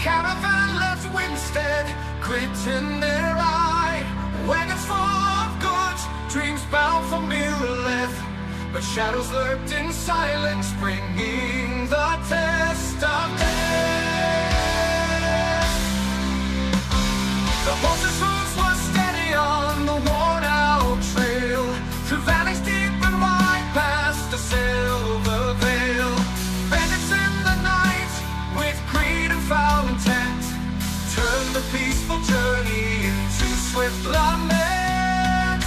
caravan left Winstead, grit in their eye. Wagons full of goods, dreams bound for Mirrorleth, but shadows lurked in silence, bringing the test of death. The horses' hooves were steady on the worn-out trail, through valleys deep and wide, past the silver veil. Bandits in the night, with greed and foul intent, turned the peaceful journey into swift lament.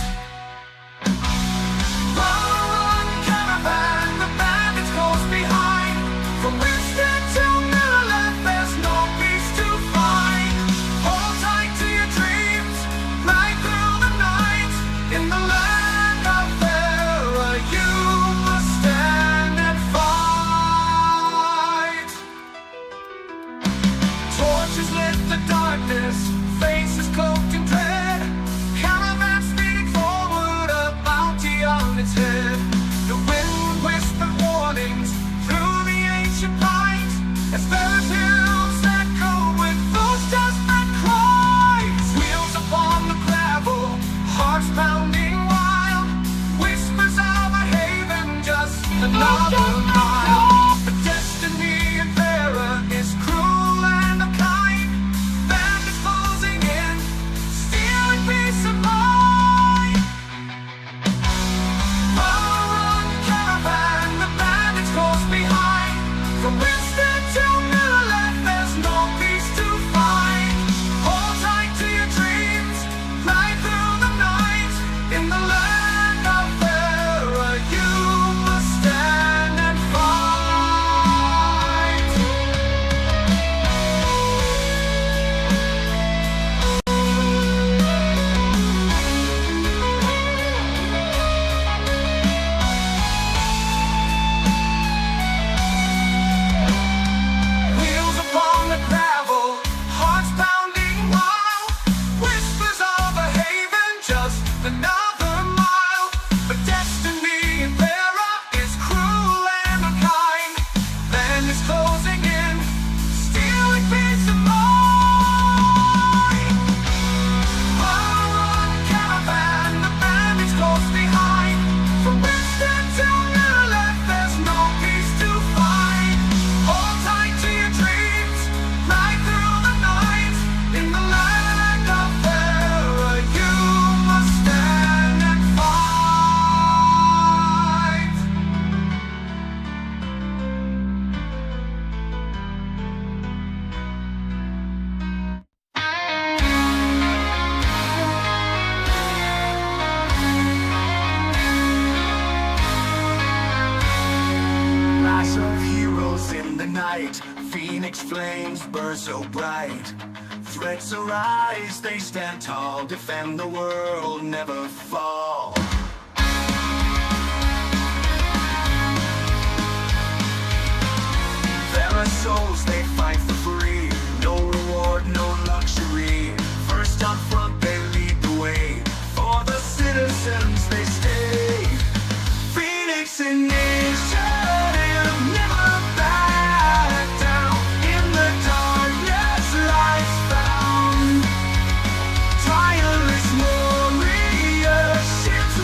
Run, caravan, the bandits close behind. From Winstead to Mirrorleth, there's no peace to find. Hold tight to your dreams, ride through the night. In the land of Faerû, you must stand and fight. Torches lit the darkness, faces cloaked in dread. Caravan speeding forward, a bounty on its head. The wind whispered warnings through the ancient pines, as Faerû's hills echo with those desperate cries. Wheels upon the gravel, hearts pounding wild, whispers of a haven, just another mile. But destiny in Faerû is cruel and unkind. Bandits closing in, stealing peace of mind. Run, caravan, the bandits close behind. From Winstead to Mirrorleth, there's no peace to find. Hold tight to your dreams, ride through the night. In the land of Faerû, you must stand and fight. Wheels upon the gravel, hearts pounding wild, whispers of a haven, just another mile. But destiny in Faerû is cruel and unkind. Land is closing in, stealing peace of mind. Run, caravan, the bandits close behind. From Winstead to Mirrorleth, there's no peace to find. Hold tight to your dreams, ride through the night. In the land of Faerû, you must stand and fight. Flash of heroes in the night, phoenix flames burn so bright. Threats arise, they stand tall, defend the world, never fall. There are souls, they fight for free, no reward, no luxury. First up front, they lead the way, for the citizens they stay. Phoenix initiative, never back down. In the darkness, life's found. Tireless warriors, ships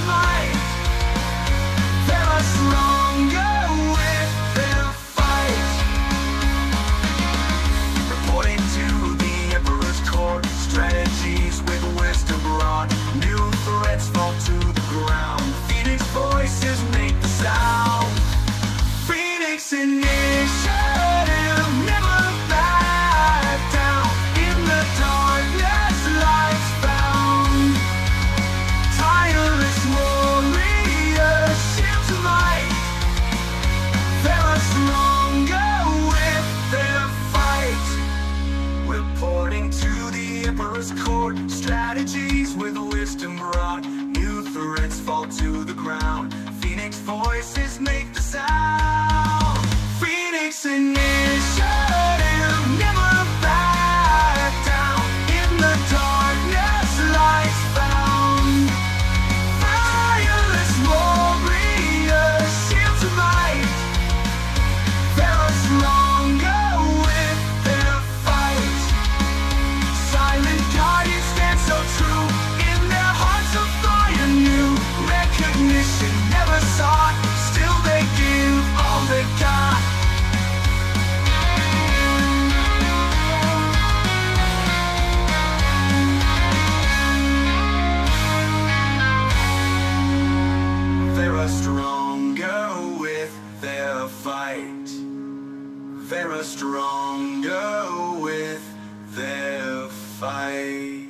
they're stronger with their fight.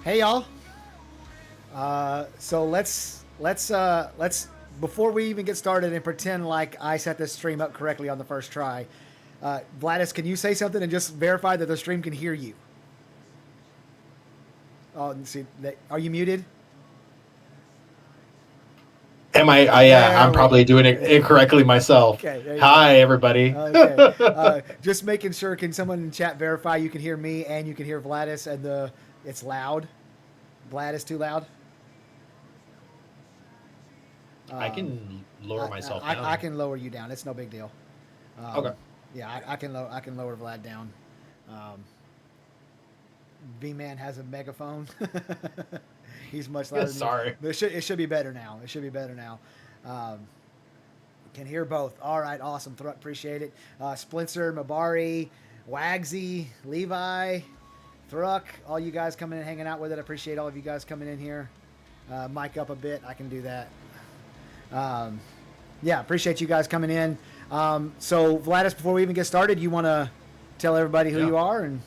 Hey y'all. So let's before we even get started and pretend like I set this stream up correctly on the first try. Vladis, can you say something and just verify that the stream can hear you? Oh, and see, are you muted? Am I? I'm probably doing it incorrectly myself. Okay, Hi, everybody. Okay. Just making sure. Can someone in chat verify you can hear me and you can hear Vladis and it's loud? Vladis too loud? I can lower myself down. down. I can lower you down. It's no big deal. Okay. Yeah, I can lower Vlad down. V-Man has a megaphone. He's much louder. Sorry. But it should be better now. It should be better now. Can hear both. All right, awesome. Appreciate it. Splinter, Mabari, Wagsy, Levi, Thruck, all you guys coming in hanging out with it. I appreciate all of you guys coming in here. Mic up a bit. I can do that. Yeah, appreciate you guys coming in. So, Vladis, before we even get started, you want to tell everybody who you are and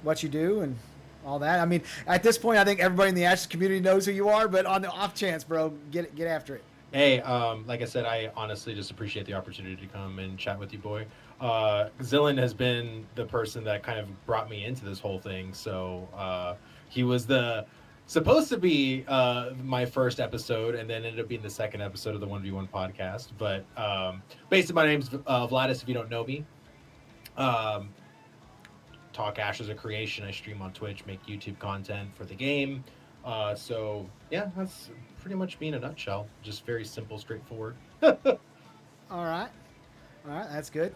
what you do and all that? I mean, at this point, I think everybody in the Ashes community knows who you are, but on the off chance, bro, get after it. Hey, like I said, I honestly just appreciate the opportunity to come and chat with you, boy. Zillin has been the person that kind of brought me into this whole thing. So he was supposed to be my first episode, and then ended up being the second episode of the 1v1 podcast. But basically, my name's Vladis, if you don't know me. Talk Ash as a creation. I stream on Twitch, make YouTube content for the game. So yeah, that's pretty much me in a nutshell. Just very simple, straightforward. All right, that's good.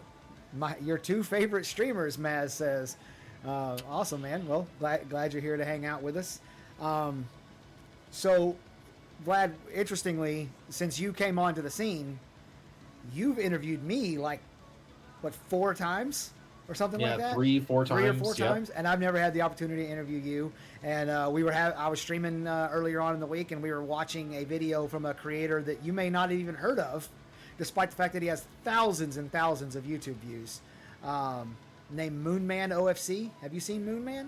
Your two favorite streamers, Maz says. Awesome, man. Well, glad you're here to hang out with us. So, Vlad, interestingly, since you came onto the scene, you've interviewed me like, what, 4 times? Or something like that. 3 or 4 times. 3 or 4 times, and I've never had the opportunity to interview you. And I was streaming earlier on in the week, and we were watching a video from a creator that you may not have even heard of, despite the fact that he has thousands and thousands of YouTube views. Named Moonman OFC. Have you seen Moonman?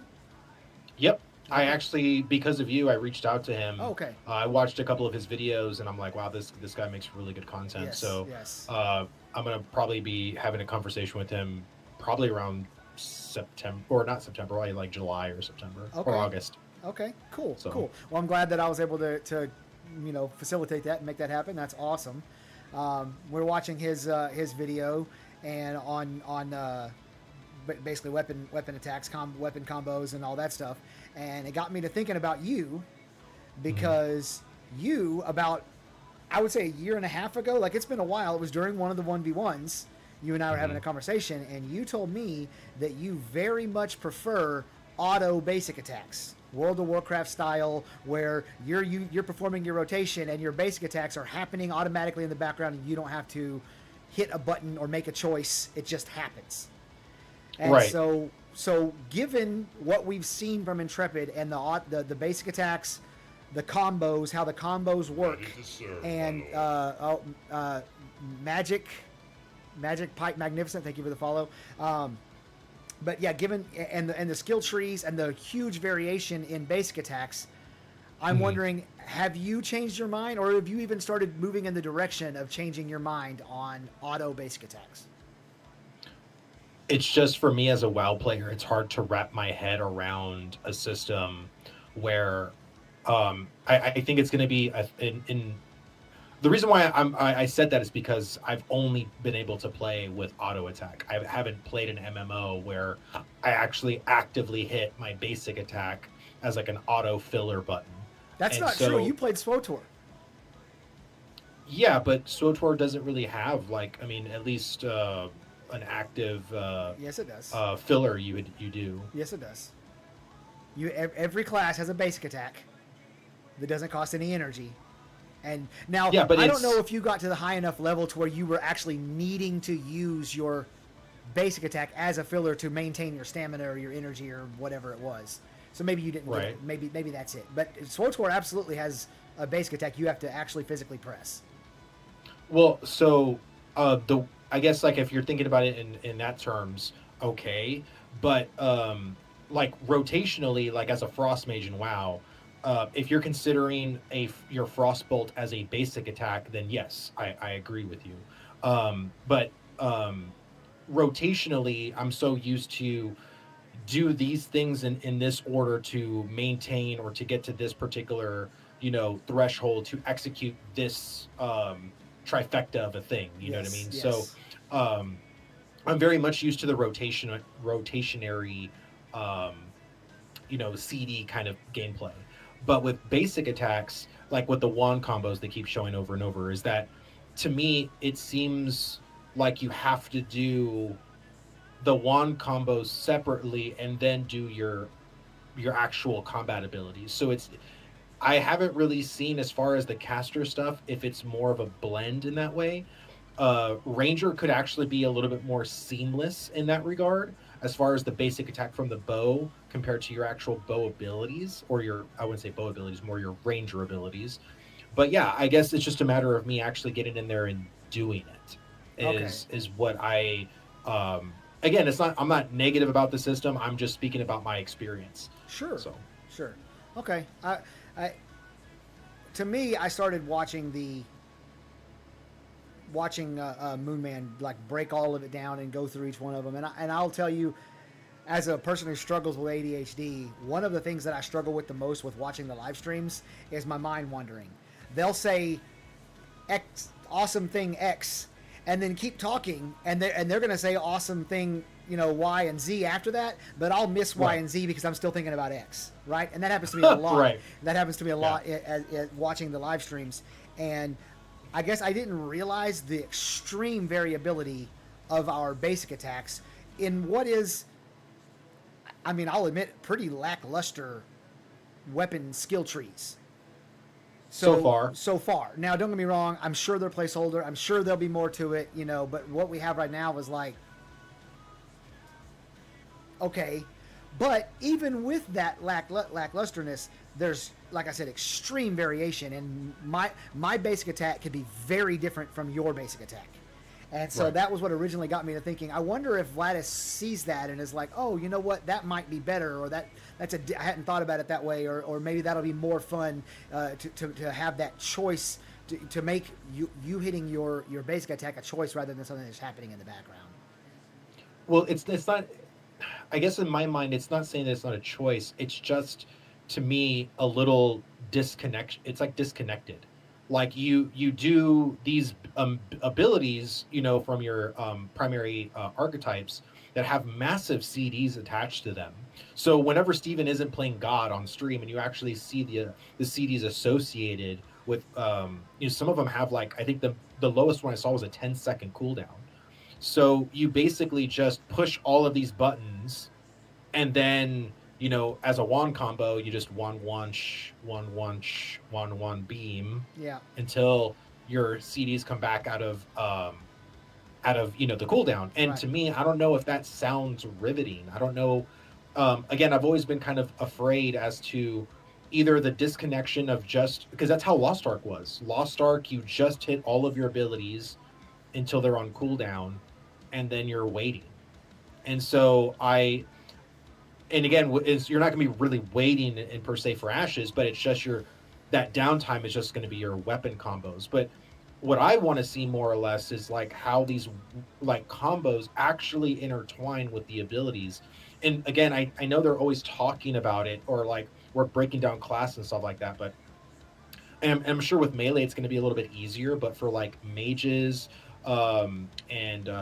Yep. I actually, because of you, I reached out to him. Oh, okay. I watched a couple of his videos, and I'm like, wow, this guy makes really good content. Yes, so yes. I'm gonna probably be having a conversation with him probably around September, or not September, probably like July or September or August. Okay, cool, So- cool. Well, I'm glad that I was able to facilitate that and make that happen. That's awesome. We're watching his video and on basically weapon attacks, weapon combos, and all that stuff. And it got me to thinking about you because you, about, I would say a year and a half ago, like it's been a while, it was during one of the 1v1s, you and I were having a conversation, and you told me that you very much prefer auto basic attacks, World of Warcraft style, where you're performing your rotation and your basic attacks are happening automatically in the background, and you don't have to hit a button or make a choice; it just happens. And Right. So given what we've seen from Intrepid and the basic attacks, the combos, how the combos work, and Magic Pipe Magnificent, thank you for the follow. But yeah, given and the skill trees and the huge variation in basic attacks, I'm wondering, have you changed your mind, or have you even started moving in the direction of changing your mind on auto basic attacks? It's just, for me as a WoW player, it's hard to wrap my head around a system where I think it's going to be in the reason why I said that is because I've only been able to play with auto attack. I haven't played an MMO where I actually actively hit my basic attack as like an auto filler button. That's And not so- true. You played SWTOR. Yeah, but SWTOR doesn't really have at least an active Yes, it does. filler you do. Yes, it does. Every class has a basic attack that doesn't cost any energy. And now, Yeah, but I don't it's- know if you got to the high enough level to where you were actually needing to use your basic attack as a filler to maintain your stamina or your energy or whatever it was. So maybe you didn't get Right. it. Maybe that's it. But Sword Score absolutely has a basic attack you have to actually physically press. Well, so the I guess like if you're thinking about it in that terms, okay, but like rotationally, like as a frost mage in WoW, if you're considering your frostbolt as a basic attack, then yes, I agree with you. But rotationally, I'm so used to do these things in this order to maintain or to get to this particular threshold to execute this trifecta of a thing, you know what I Yes, mean? So yes. um I'm very much used to the rotationary um CD kind of gameplay. But with basic attacks, like with the wand combos they keep showing over and over, is that to me it seems like you have to do the wand combos separately and then do your actual combat abilities. So it's I haven't really seen as far as the caster stuff if it's more of a blend in that way. Ranger could actually be a little bit more seamless in that regard as far as the basic attack from the bow compared to your actual bow abilities, or your I wouldn't say bow abilities, more your ranger abilities. But yeah, I guess it's just a matter of me actually getting in there and doing it Okay. is what I again, it's not I'm not negative about the system. I'm just speaking about my experience. Sure. So, Sure. Okay. I to me, I started watching Moonman like break all of it down and go through each one of them, and I'll tell you, as a person who struggles with ADHD, one of the things that I struggle with the most with watching the live streams is my mind wandering. They'll say X awesome thing X, and then keep talking, and they're gonna say awesome thing Y and Z after that, but I'll miss Y right. and Z because I'm still thinking about X, right? And that happens to me a lot. Right. That happens to me a Yeah. lot at watching the live streams, and I guess I didn't realize the extreme variability of our basic attacks in what is, I mean, I'll admit, pretty lackluster weapon skill trees. So far. So far. Now, don't get me wrong. I'm sure they're placeholder. I'm sure there'll be more to it, But what we have right now is like, okay. But even with that lacklusterness, there's, like I said, extreme variation, and my basic attack could be very different from your basic attack. And so Right. that was what originally got me to thinking. I wonder if Vladis sees that and is like, "Oh, you know what? That might be better, or I hadn't thought about it that way, or maybe that'll be more fun to have that choice to make you hitting your basic attack a choice rather than something that's happening in the background." Well, it's not. I guess in my mind, it's not saying that it's not a choice. It's just to me a little disconnect. It's like disconnected. Like you do these abilities, from your primary archetypes that have massive CDs attached to them. So whenever Steven isn't playing God on stream, and you actually see the CDs associated with, some of them have like I think the lowest one I saw was a 10-second cooldown. So you basically just push all of these buttons, and then as a wand combo, you just one sh, one beam Yeah. until your CDs come back out of the cooldown. And Right. to me, I don't know if that sounds riveting. I don't know. Again, I've always been kind of afraid as to either the disconnection of just because that's how Lost Ark was. Lost Ark, you just hit all of your abilities until they're on cooldown, and then you're waiting. And so and again, you're not going to be really waiting in per se for ashes, but it's just that downtime is just going to be your weapon combos. But what I want to see more or less is like how these like combos actually intertwine with the abilities. And again, I know they're always talking about it, or like we're breaking down class and stuff like that, but and I'm sure with melee it's going to be a little bit easier, but for like mages and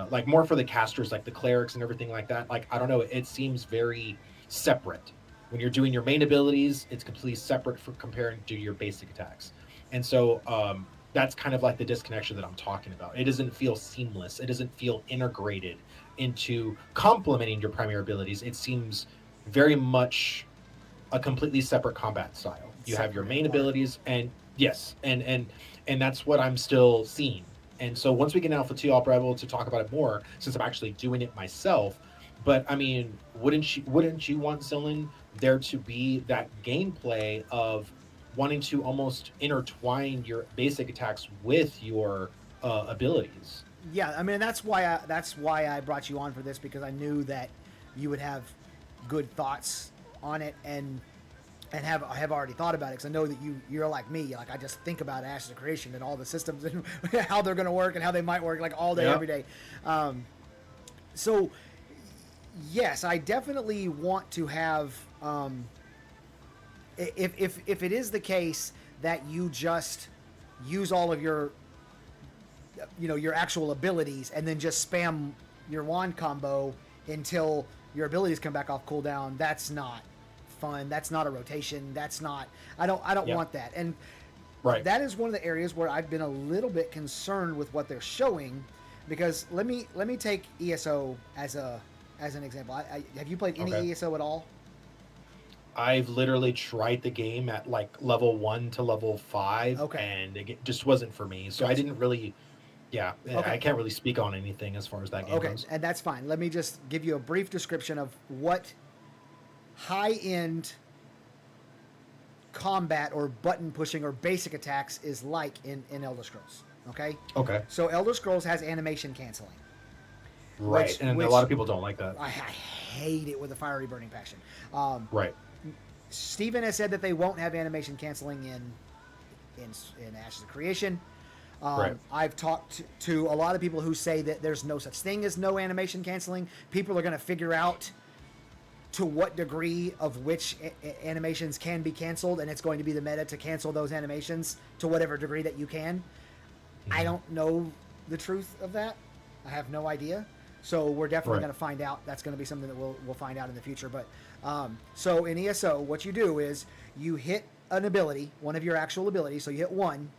like more for the casters, like the clerics and everything like that, like I don't know, it seems very separate. When you're doing your main abilities, it's completely separate for comparing to your basic attacks. And so that's kind of like the disconnection that I'm talking about. It doesn't feel seamless. It doesn't feel integrated into complementing your primary abilities. It seems very much a completely separate combat style. You have your Separate main apart. abilities, and yes, and that's what I'm still seeing. And so once we get in Alpha 2, I'll be able to talk about it more since I'm actually doing it myself. but I mean, wouldn't you want Zillion there to be that gameplay of wanting to almost intertwine your basic attacks with your abilities? Yeah, I mean that's why I brought you on for this, because I knew that you would have good thoughts on it, and have already thought about it, because I know that you're like me. Like, I just think about Ashes of Creation and all the systems and how they're going to work and how they might work, like, all day, Yeah. every day. So yes, I definitely want to have. If it is the case that you just use all of your, your actual abilities and then just spam your wand combo until your abilities come back off cooldown, that's not fun. That's not a rotation. That's not. I don't Yeah. want that. And Right. that is one of the areas where I've been a little bit concerned with what they're showing, because let me take ESO as an example. Have you played any Okay. ESO at all? I've literally tried the game at like level 1 to level 5, Okay. and it just wasn't for me. So I Gotcha. didn't really, yeah, Okay. I can't really speak on anything as far as that game Okay, goes. and that's fine. Let me just give you a brief description of what high-end combat or button pushing or basic attacks is like in Elder Scrolls. Okay, Okay, so Elder Scrolls has animation canceling. right, and a lot of people don't like that. I hate it with a fiery burning passion. Right, Steven has said that they won't have animation canceling in Ashes of Creation. Right. I've talked to a lot of people who say that there's no such thing as no animation canceling. People are going to figure out to what degree of which animations can be canceled, and it's going to be the meta to cancel those animations to whatever degree that you can. I don't know the truth of that. I have no idea. So we're definitely Right. going to find out. That's going to be something that we'll find out in the future. But so in ESO, what you do is you hit an ability, one of your actual abilities. So you hit one,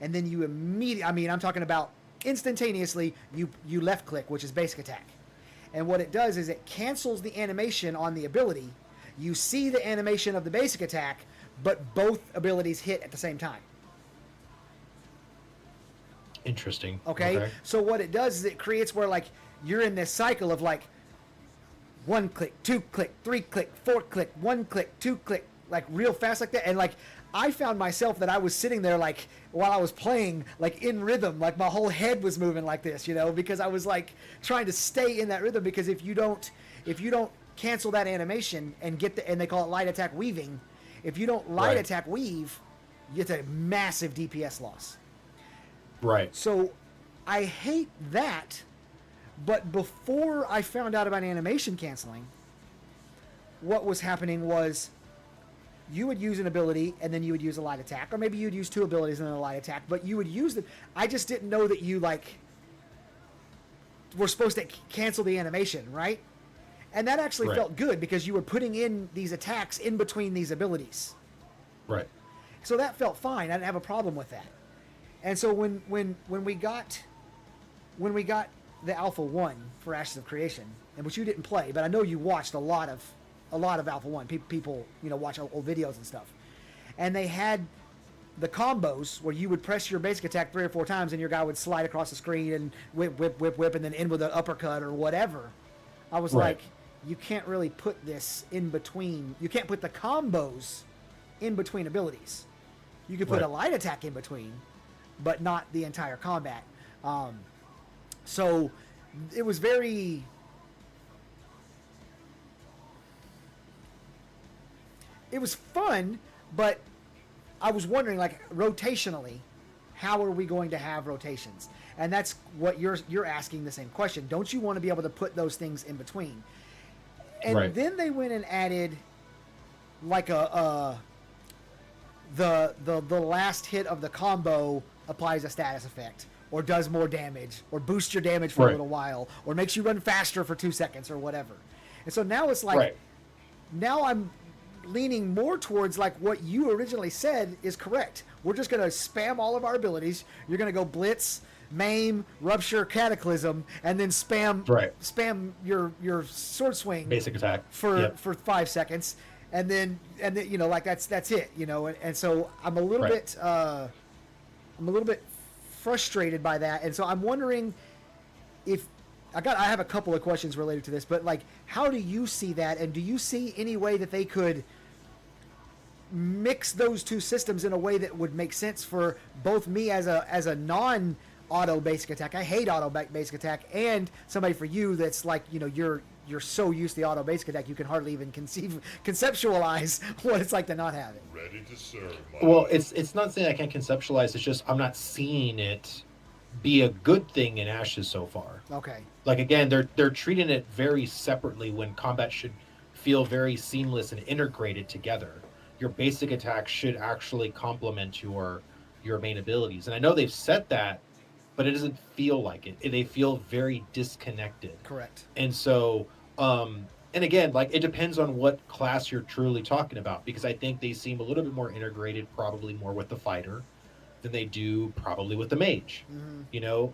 and then you immediately, I mean, I'm talking about instantaneously, you left click, which is basic attack. And what it does is it cancels the animation on the ability. You see the animation of the basic attack, but both abilities hit at the same time. interesting. Okay? So what it does is it creates where, like, you're in this cycle of, like, 1 click, 2 click, 3 click, 4 click, 1 click, 2 click, like, real fast like that. And, like, I found myself that I was sitting there, like, while I was playing, like, in rhythm, like, my whole head was moving like this, because I was, like, trying to stay in that rhythm. Because if you don't cancel that animation and and they call it light attack weaving, if you don't light Right. attack weave, you get a massive DPS loss. Right. So I hate that, but before I found out about animation canceling, what was happening was you would use an ability and then you would use a light attack, or maybe you'd use 2 abilities and then a light attack, but you would use them. I just didn't know that you, like, were supposed to cancel the animation, right? And that actually Right. felt good, because you were putting in these attacks in between these abilities. Right. So that felt fine. I didn't have a problem with that. And so when we got the Alpha 1 for Ashes of Creation, and which you didn't play, but I know you watched a lot of Alpha 1. People watch old videos and stuff. And they had the combos where you would press your basic attack 3 or 4 times and your guy would slide across the screen and whip and then end with an uppercut or whatever. I was Right. like, you can't really put this in between. You can't put the combos in between abilities. You could put a Right. light attack in between, but not the entire combat. So it was very... It was fun, but I was wondering, like, rotationally, how are we going to have rotations? And that's what you're asking the same question. Don't you want to be able to put those things in between? And Right. then they went and added, like, the last hit of the combo applies a status effect, or does more damage, or boosts your damage for a Right. little while, or makes you run faster for 2 seconds, or whatever. And so now it's like, Right. now I'm leaning more towards, like, what you originally said is correct. We're just going to spam all of our abilities. You're going to go Blitz, Maim, Rupture, Cataclysm, and then spam your sword swing Basic attack. for Yep. 5 seconds, and then like that's it, and so I'm a little bit frustrated by that, and so I'm wondering if I have a couple of questions related to this, but like, how do you see that, and do you see any way that they could mix those two systems in a way that would make sense for both me as a non auto basic attack? I hate auto basic attack, and somebody for you that's like, you know, you're so used to the auto basic attack you can hardly even conceptualize what it's like to not have it. Ready to serve. Well, it's not saying I can't conceptualize. It's just I'm not seeing it be a good thing in Ashes so far. Okay. Like again, they're treating it very separately when combat should feel very seamless and integrated together. Your basic attack should actually complement your main abilities, and I know they've said that, but it doesn't feel like it. They feel very disconnected. Correct. And so, and again, like it depends on what class you're truly talking about, because I think they seem a little bit more integrated, probably more with the fighter than they do probably with the mage. Mm-hmm. You know,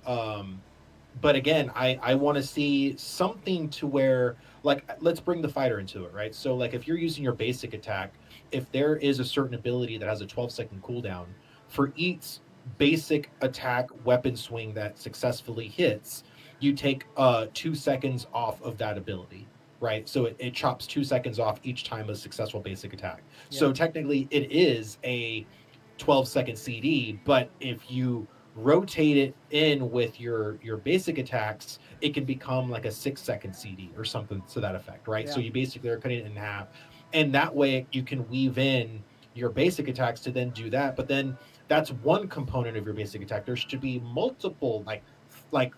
but again, I want to see something to where, like, let's bring the fighter into it, right? So, like, if you're using your basic attack, if there is a certain ability that has a 12-second cooldown, for each basic attack weapon swing that successfully hits, you take 2 seconds off of that ability, right? So it chops 2 seconds off each time a successful basic attack. Yeah. So technically it is a 12-second CD, but if you rotate it in with your basic attacks, it can become like a 6-second CD or something to that effect, right? Yeah. So you basically are cutting it in half, and that way you can weave in your basic attacks to then do that. But then that's one component of your basic attack. There should be multiple, like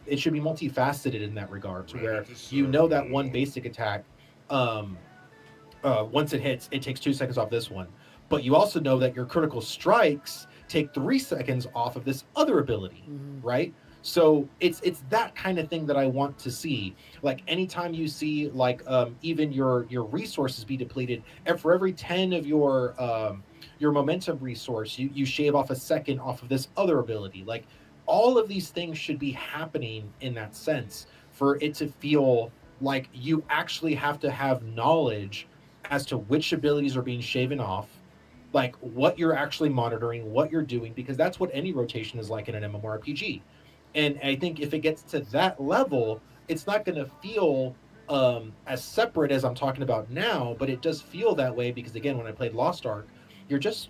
it should be multifaceted in that regard, to where you know that one basic attack, once it hits, it takes 2 seconds off this one, but you also know that your critical strikes take 3 seconds off of this other ability, Mm-hmm. right? So it's that kind of thing that I want to see. Like anytime you see like even your resources be depleted, and for every 10 of your momentum resource, you shave off a second off of this other ability. Like all of these things should be happening in that sense for it to feel like you actually have to have knowledge as to which abilities are being shaven off, like what you're actually monitoring, what you're doing, because that's what any rotation is like in an MMORPG. And I think if it gets to that level, it's not going to feel as separate as I'm talking about now, but it does feel that way because, again, when I played Lost Ark, you're just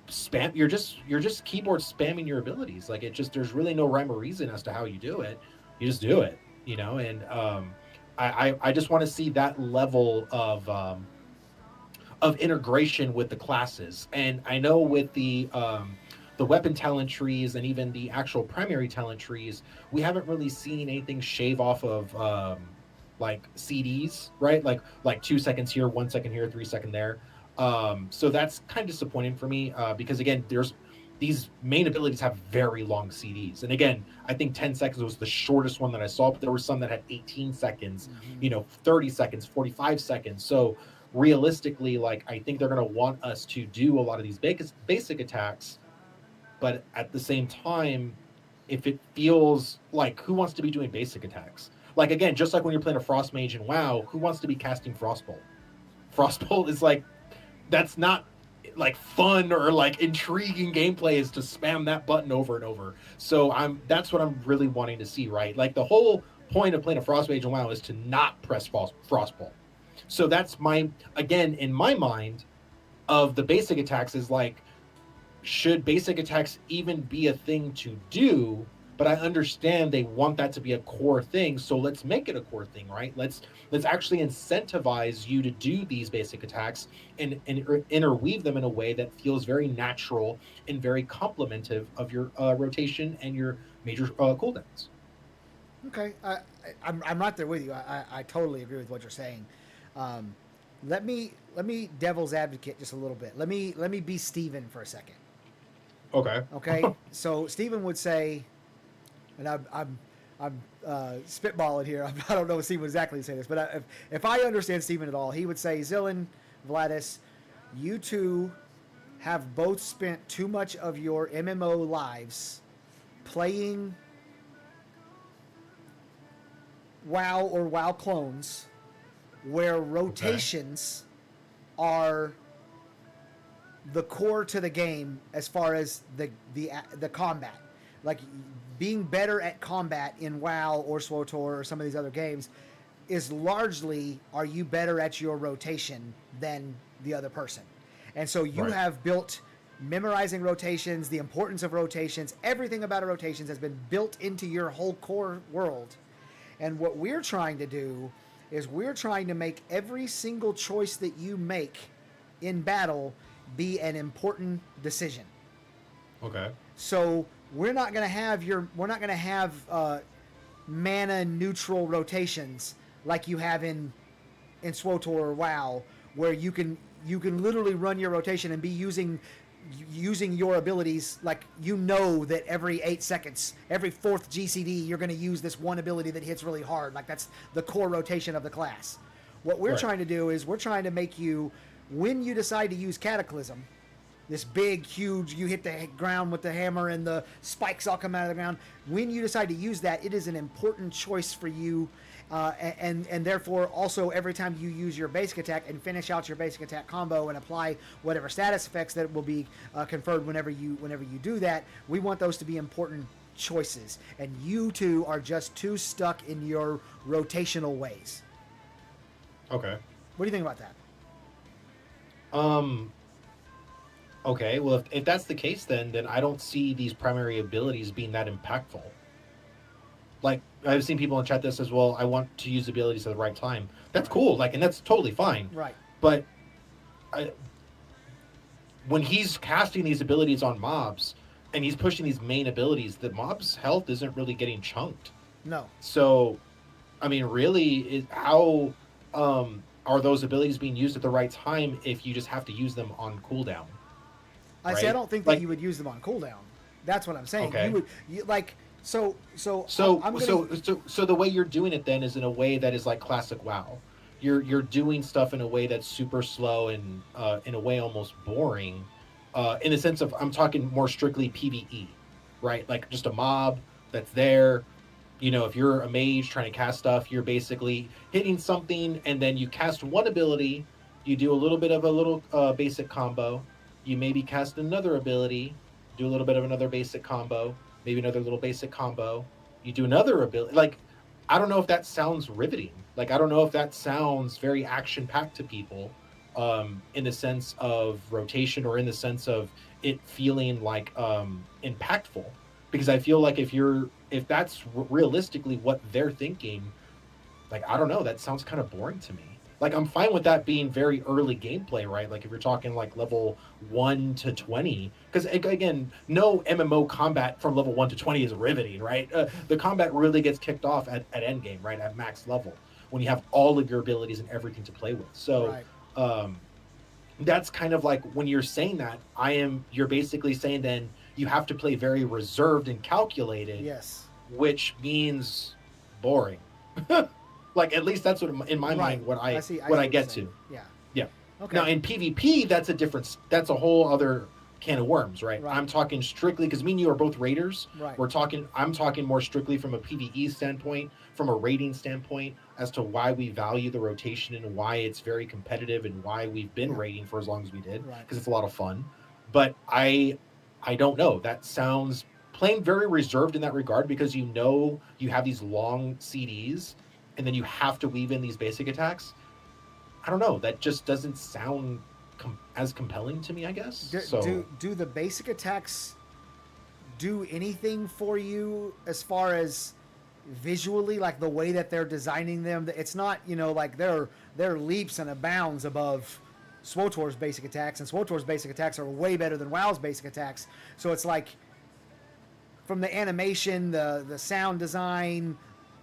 keyboard spamming your abilities. Like there's really no rhyme or reason as to how you do it. You just do it, you know. And I just want to see that level of integration with the classes. And I know with the weapon talent trees and even the actual primary talent trees, we haven't really seen anything shave off of like CDs, right? Like 2 seconds here, 1 second here, 3 second there. So that's kind of disappointing for me because again, there's these main abilities have very long CDs. And again, I think 10 seconds was the shortest one that I saw, but there were some that had 18 seconds, Mm-hmm. you know, 30 seconds, 45 seconds. So realistically, like, I think they're going to want us to do a lot of these basic attacks, but at the same time, if it feels like, who wants to be doing basic attacks? Like, again, just like when you're playing a Frost Mage in WoW, who wants to be casting Frostbolt? Frostbolt is like, that's not like fun or like intriguing gameplay, is to spam that button over and over. So that's what I'm really wanting to see, right? Like the whole point of playing a Frost Mage in WoW is to not press Frostbolt. So that's again, in my mind, of the basic attacks is like, should basic attacks even be a thing to do? But I understand they want that to be a core thing, so let's make it a core thing, right? Let's actually incentivize you to do these basic attacks and interweave them in a way that feels very natural and very complementive of your rotation and your major cooldowns. Okay, I'm right there with you. I totally agree with what you're saying. Let me devil's advocate just a little bit. Let me be Steven for a second. Okay. Okay, so Steven would say, and I'm spitballing here. I don't know if Steven exactly say this, but if I understand Steven at all, he would say, Zillion, Vladis, you two have both spent too much of your MMO lives playing WoW or WoW clones, where rotations are the core to the game as far as the combat. like being better at combat in WoW or SWTOR or some of these other games is largely, are you better at your rotation than the other person? And so you Right. have built memorizing rotations, the importance of rotations, everything about a rotations has been built into your whole core world. And what we're trying to do is we're trying to make every single choice that you make in battle be an important decision. Okay. So we're not going to have mana neutral rotations like you have in SWTOR or WoW, where you can literally run your rotation and be using your abilities, like that every 8 seconds, every fourth GCD, you're going to use this one ability that hits really hard. Like that's the core rotation of the class. What we're Right. trying to do is we're trying to make you, when you decide to use Cataclysm, this big, huge, you hit the ground with the hammer and the spikes all come out of the ground. When you decide to use that, it is an important choice for you. And therefore, also every time you use your basic attack and finish out your basic attack combo and apply whatever status effects that will be conferred whenever you do that, we want those to be important choices. And you two are just too stuck in your rotational ways. Okay. What do you think about that? Okay, well, if that's the case, then I don't see these primary abilities being that impactful. Like, I've seen people in chat that says, well, I want to use abilities at the right time. That's Right. cool, like, and that's totally fine. Right. But when he's casting these abilities on mobs, and he's pushing these main abilities, the mob's health isn't really getting chunked. No. So, I mean, really, how are those abilities being used at the right time if you just have to use them on cooldown? I Right? say I don't think Like- that you would use them on cooldown. That's what I'm saying. Okay. So I'm gonna, So the way you're doing it then is in a way that is like classic WoW. You're doing stuff in a way that's super slow and in a way almost boring, in the sense of, I'm talking more strictly PvE, right? Like just a mob that's there. You know, if you're a mage trying to cast stuff, you're basically hitting something, and then you cast one ability, you do a little bit of a little basic combo, you maybe cast another ability, do a little bit of another basic combo, maybe another little basic combo, you do another ability. Like, I don't know if that sounds riveting. Like, I don't know if that sounds very action packed to people, in the sense of rotation or in the sense of it feeling like impactful. Because I feel like if that's realistically what they're thinking, like, I don't know, that sounds kind of boring to me. Like, I'm fine with that being very early gameplay, right? Like, if you're talking like level 1 to 20, because again, no MMO combat from level 1 to 20 is riveting, right? The combat really gets kicked off at endgame, right? At max level, when you have all of your abilities and everything to play with. So, right. that's kind of like, when you're saying that, you're basically saying then you have to play very reserved and calculated, Yes. which means boring. Like, at least that's what in my mind what I see get you're to. saying. Yeah. Yeah. Okay. Now in PvP, that's a whole other can of worms, right? Right. I'm talking strictly, because me and you are both raiders. Right. I'm talking more strictly from a PvE standpoint, from a rating standpoint, as to why we value the rotation and why it's very competitive and why we've been raiding for as long as we did, Right. because it's a lot of fun. But I don't know. That sounds playing very reserved in that regard, because you have these long CDs, and then you have to weave in these basic attacks. I don't know. That just doesn't sound as compelling to me, I guess. Do the basic attacks do anything for you as far as visually, like the way that they're designing them? It's not, like they're leaps and bounds above SWTOR's basic attacks, and SWTOR's basic attacks are way better than WoW's basic attacks. So it's like, from the animation, the sound design,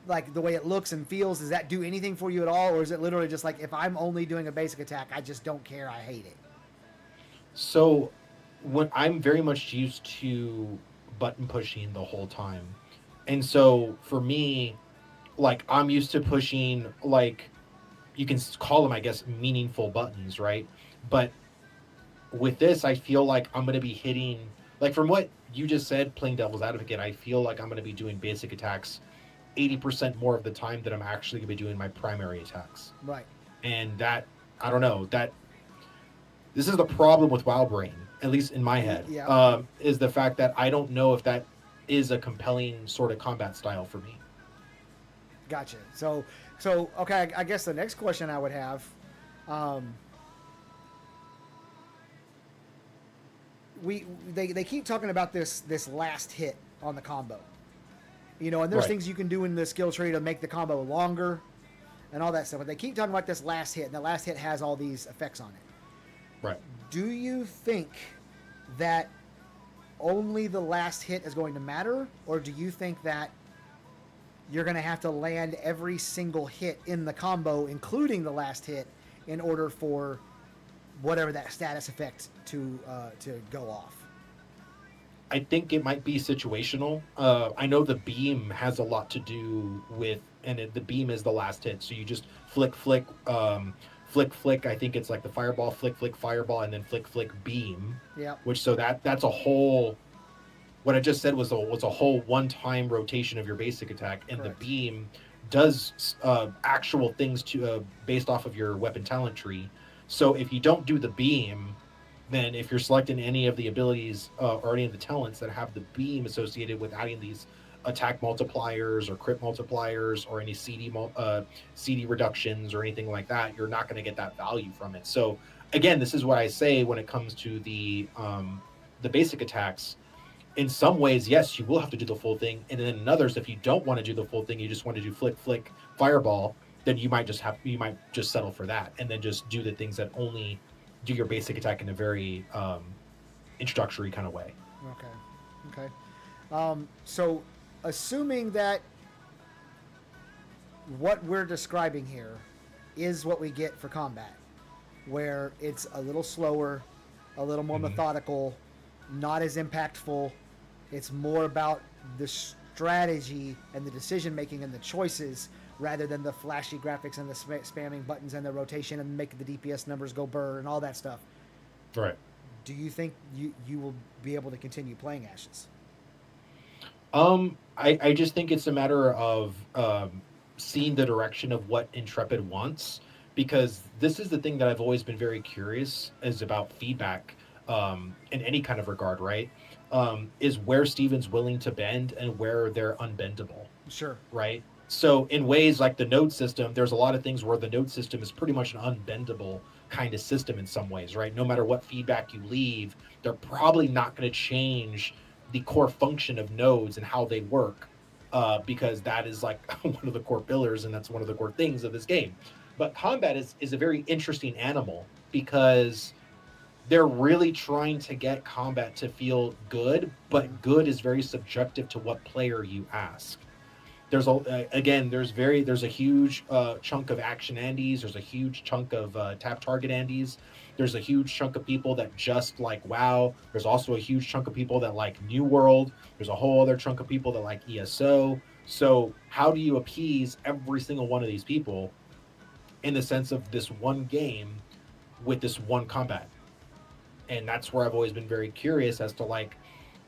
like the way it looks and feels, does that do anything for you at all? Or is it literally just like, if I'm only doing a basic attack, I just don't care, I hate it? So, when I'm very much used to button pushing the whole time. And so for me, like, I'm used to pushing, like, you can call them, I guess, meaningful buttons, right? But with this, I feel like I'm going to be hitting, like, from what you just said, playing devil's advocate, I feel like I'm going to be doing basic attacks 80% more of the time than I'm actually going to be doing my primary attacks. Right. And that, I don't know, this is the problem with WoW Brain, at least in my head, Yeah. is the fact that I don't know if that is a compelling sort of combat style for me. Gotcha. So okay. I guess the next question I would have, um, they keep talking about this last hit on the combo, you know, and there's Right. things you can do in the skill tree to make the combo longer, and all that stuff. But they keep talking about this last hit, and the last hit has all these effects on it. Right. Do you think that only the last hit is going to matter, or do you think that you're going to have to land every single hit in the combo, including the last hit, in order for whatever that status effect to go off? I think it might be situational. I know the beam has a lot to do with, and the beam is the last hit. So you just flick, flick, flick, flick. I think it's like the fireball, flick, flick, fireball, and then flick, flick, beam. Yeah. Which so that's a whole. What I just said was a whole one-time rotation of your basic attack, and Correct. the beam does actual things to based off of your weapon talent tree. So if you don't do the beam, then if you're selecting any of the abilities or any of the talents that have the beam associated with adding these attack multipliers or crit multipliers or any CD reductions or anything like that, you're not going to get that value from it. So again, this is what I say when it comes to the basic attacks. In some ways, yes, you will have to do the full thing, and then in others, if you don't want to do the full thing, you just want to do flick, flick, fireball, then you might just settle for that, and then just do the things that only do your basic attack in a very introductory kind of way. Okay. So, assuming that what we're describing here is what we get for combat, where it's a little slower, a little more methodical, not as impactful. It's more about the strategy and the decision making and the choices rather than the flashy graphics and the spamming buttons and the rotation and making the DPS numbers go burr and all that stuff. Right. Do you think you will be able to continue playing Ashes? I just think it's a matter of seeing the direction of what Intrepid wants, because this is the thing that I've always been very curious is about feedback in any kind of regard, right? Is where Steven's willing to bend and where they're unbendable, Sure. right? So in ways like the node system, there's a lot of things where the node system is pretty much an unbendable kind of system in some ways, right? No matter what feedback you leave, they're probably not going to change the core function of nodes and how they work, because that is like one of the core pillars, and that's one of the core things of this game. But combat is a very interesting animal because they're really trying to get combat to feel good, but good is very subjective to what player you ask. There's there's a huge chunk of action Andes. There's a huge chunk of tap target Andes. There's a huge chunk of people that just like WoW. There's also a huge chunk of people that like New World. There's a whole other chunk of people that like ESO. So how do you appease every single one of these people in the sense of this one game with this one combat? And that's where I've always been very curious as to like,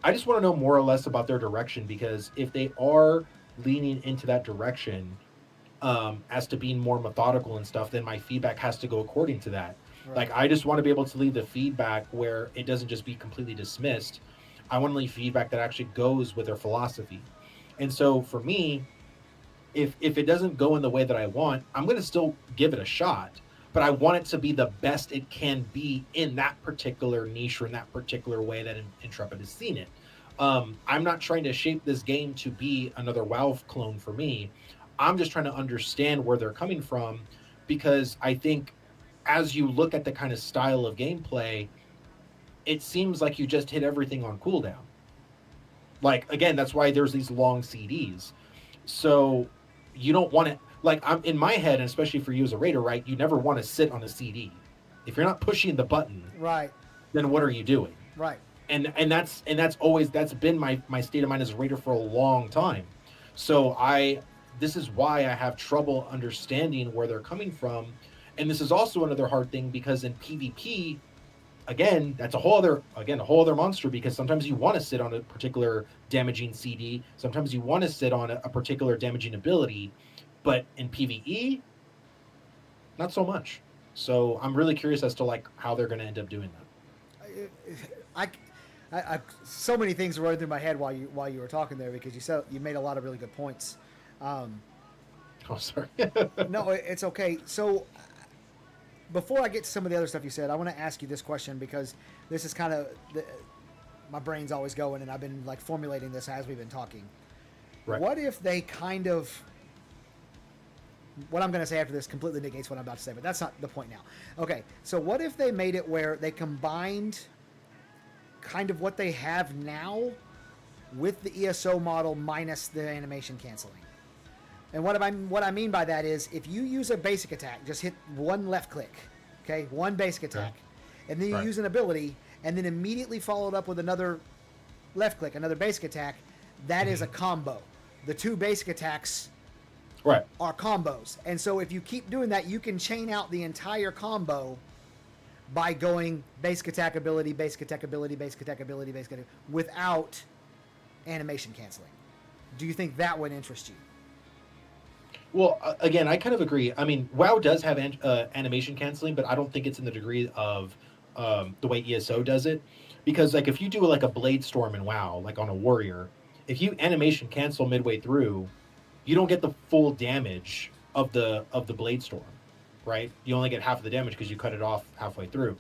I just want to know more or less about their direction, because if they are leaning into that direction as to being more methodical and stuff, then my feedback has to go according to that. Right. Like, I just want to be able to leave the feedback where it doesn't just be completely dismissed. I want to leave feedback that actually goes with their philosophy. And so for me, if it doesn't go in the way that I want, I'm going to still give it a shot, but I want it to be the best it can be in that particular niche or in that particular way that Intrepid has seen it. I'm not trying to shape this game to be another WoW clone for me. I'm just trying to understand where they're coming from, because I think as you look at the kind of style of gameplay, it seems like you just hit everything on cooldown. Like, again, that's why there's these long CDs. So you don't want to, like, I'm in my head, and especially for you as a raider, right? You never want to sit on a CD. If you're not pushing the button, Right. then what are you doing? Right. And that's been my state of mind as a raider for a long time. So this is why I have trouble understanding where they're coming from. And this is also another hard thing, because in PvP, again, that's a whole other monster, because sometimes you want to sit on a particular damaging CD, sometimes you want to sit on a particular damaging ability, but in PvE, not so much. So I'm really curious as to like how they're going to end up doing that. So many things were running through my head while you were talking there because you made a lot of really good points. Oh, sorry. No, it's okay. So before I get to some of the other stuff you said, I want to ask you this question because this is kind of my brain's always going, and I've been like formulating this as we've been talking. Right. What if they kind of what I'm going to say after this completely negates what I'm about to say, but that's not the point now. Okay, so what if they made it where they combined kind of what they have now with the ESO model minus the animation canceling? And what I mean by that is if you use a basic attack, just hit one left click, okay, one basic attack, and then you use an ability, and then immediately followed up with another left click, another basic attack, that is a combo. The two basic attacks are combos. And so if you keep doing that, you can chain out the entire combo by going basic attack ability, basic attack ability, basic attack ability, basic attack, without animation canceling. Do you think that would interest you? Well, again, I kind of agree. I mean, WoW does have animation canceling, but I don't think it's in the degree of the way ESO does it. Because like if you do like a Blade Storm in WoW, like on a warrior, if you animation cancel midway through, you don't get the full damage of the Blade Storm, right? You only get half of the damage because you cut it off halfway through.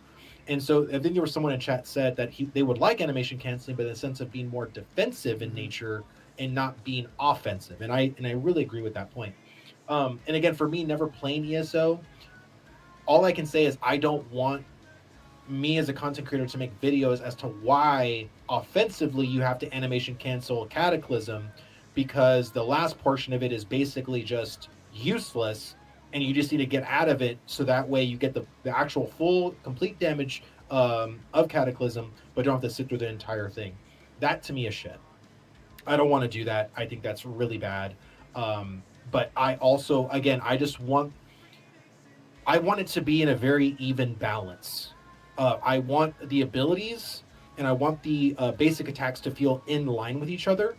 And so I think there was someone in chat said that they would like animation canceling, but in the sense of being more defensive in nature and not being offensive. And I really agree with that point. And again, for me, never playing ESO, all I can say is I don't want me as a content creator to make videos as to why offensively you have to animation cancel Cataclysm, because the last portion of it is basically just useless and you just need to get out of it so that way you get the actual full complete damage of Cataclysm but don't have to sit through the entire thing. That to me is shit. I don't want to do that. I think that's really bad. But I also, again, I want it to be in a very even balance. I want the abilities and I want the basic attacks to feel in line with each other.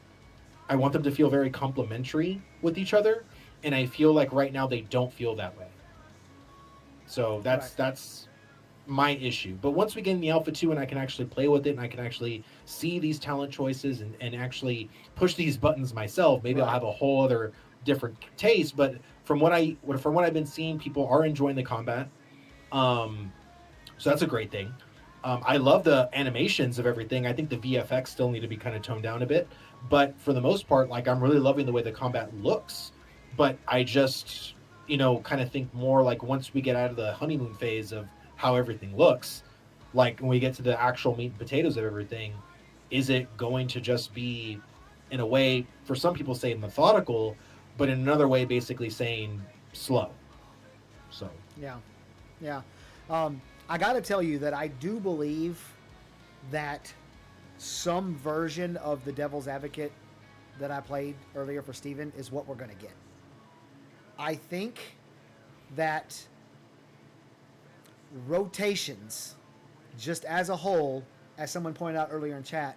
I want them to feel very complementary with each other. And I feel like right now they don't feel that way. So that's my issue. But once we get in the Alpha 2 and I can actually play with it and I can actually see these talent choices and actually push these buttons myself, maybe I'll have a whole other different taste. But from what I've been seeing, people are enjoying the combat. So that's a great thing. I love the animations of everything. I think the VFX still need to be kind of toned down a bit. But for the most part, like I'm really loving the way the combat looks. But I just, kind of think more like once we get out of the honeymoon phase of how everything looks, like when we get to the actual meat and potatoes of everything, is it going to just be, in a way, for some people say methodical, but in another way basically saying slow? So. Yeah. I got to tell you that I do believe that some version of the Devil's Advocate that I played earlier for Steven is what we're going to get. I think that rotations, just as a whole, as someone pointed out earlier in chat,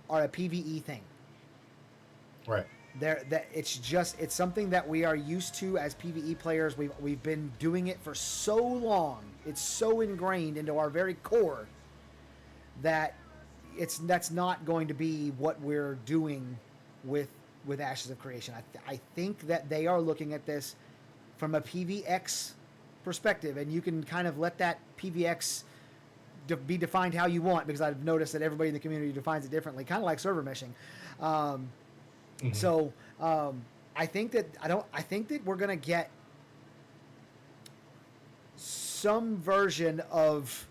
are a PvE thing. Right. It's something that we are used to as PvE players. We've been doing it for so long. It's so ingrained into our very core that that's not going to be what we're doing with Ashes of Creation. I think that they are looking at this from a PvX perspective, and you can kind of let that PvX be defined how you want, because I've noticed that everybody in the community defines it differently, kind of like server meshing. So I think that we're going to get some version of,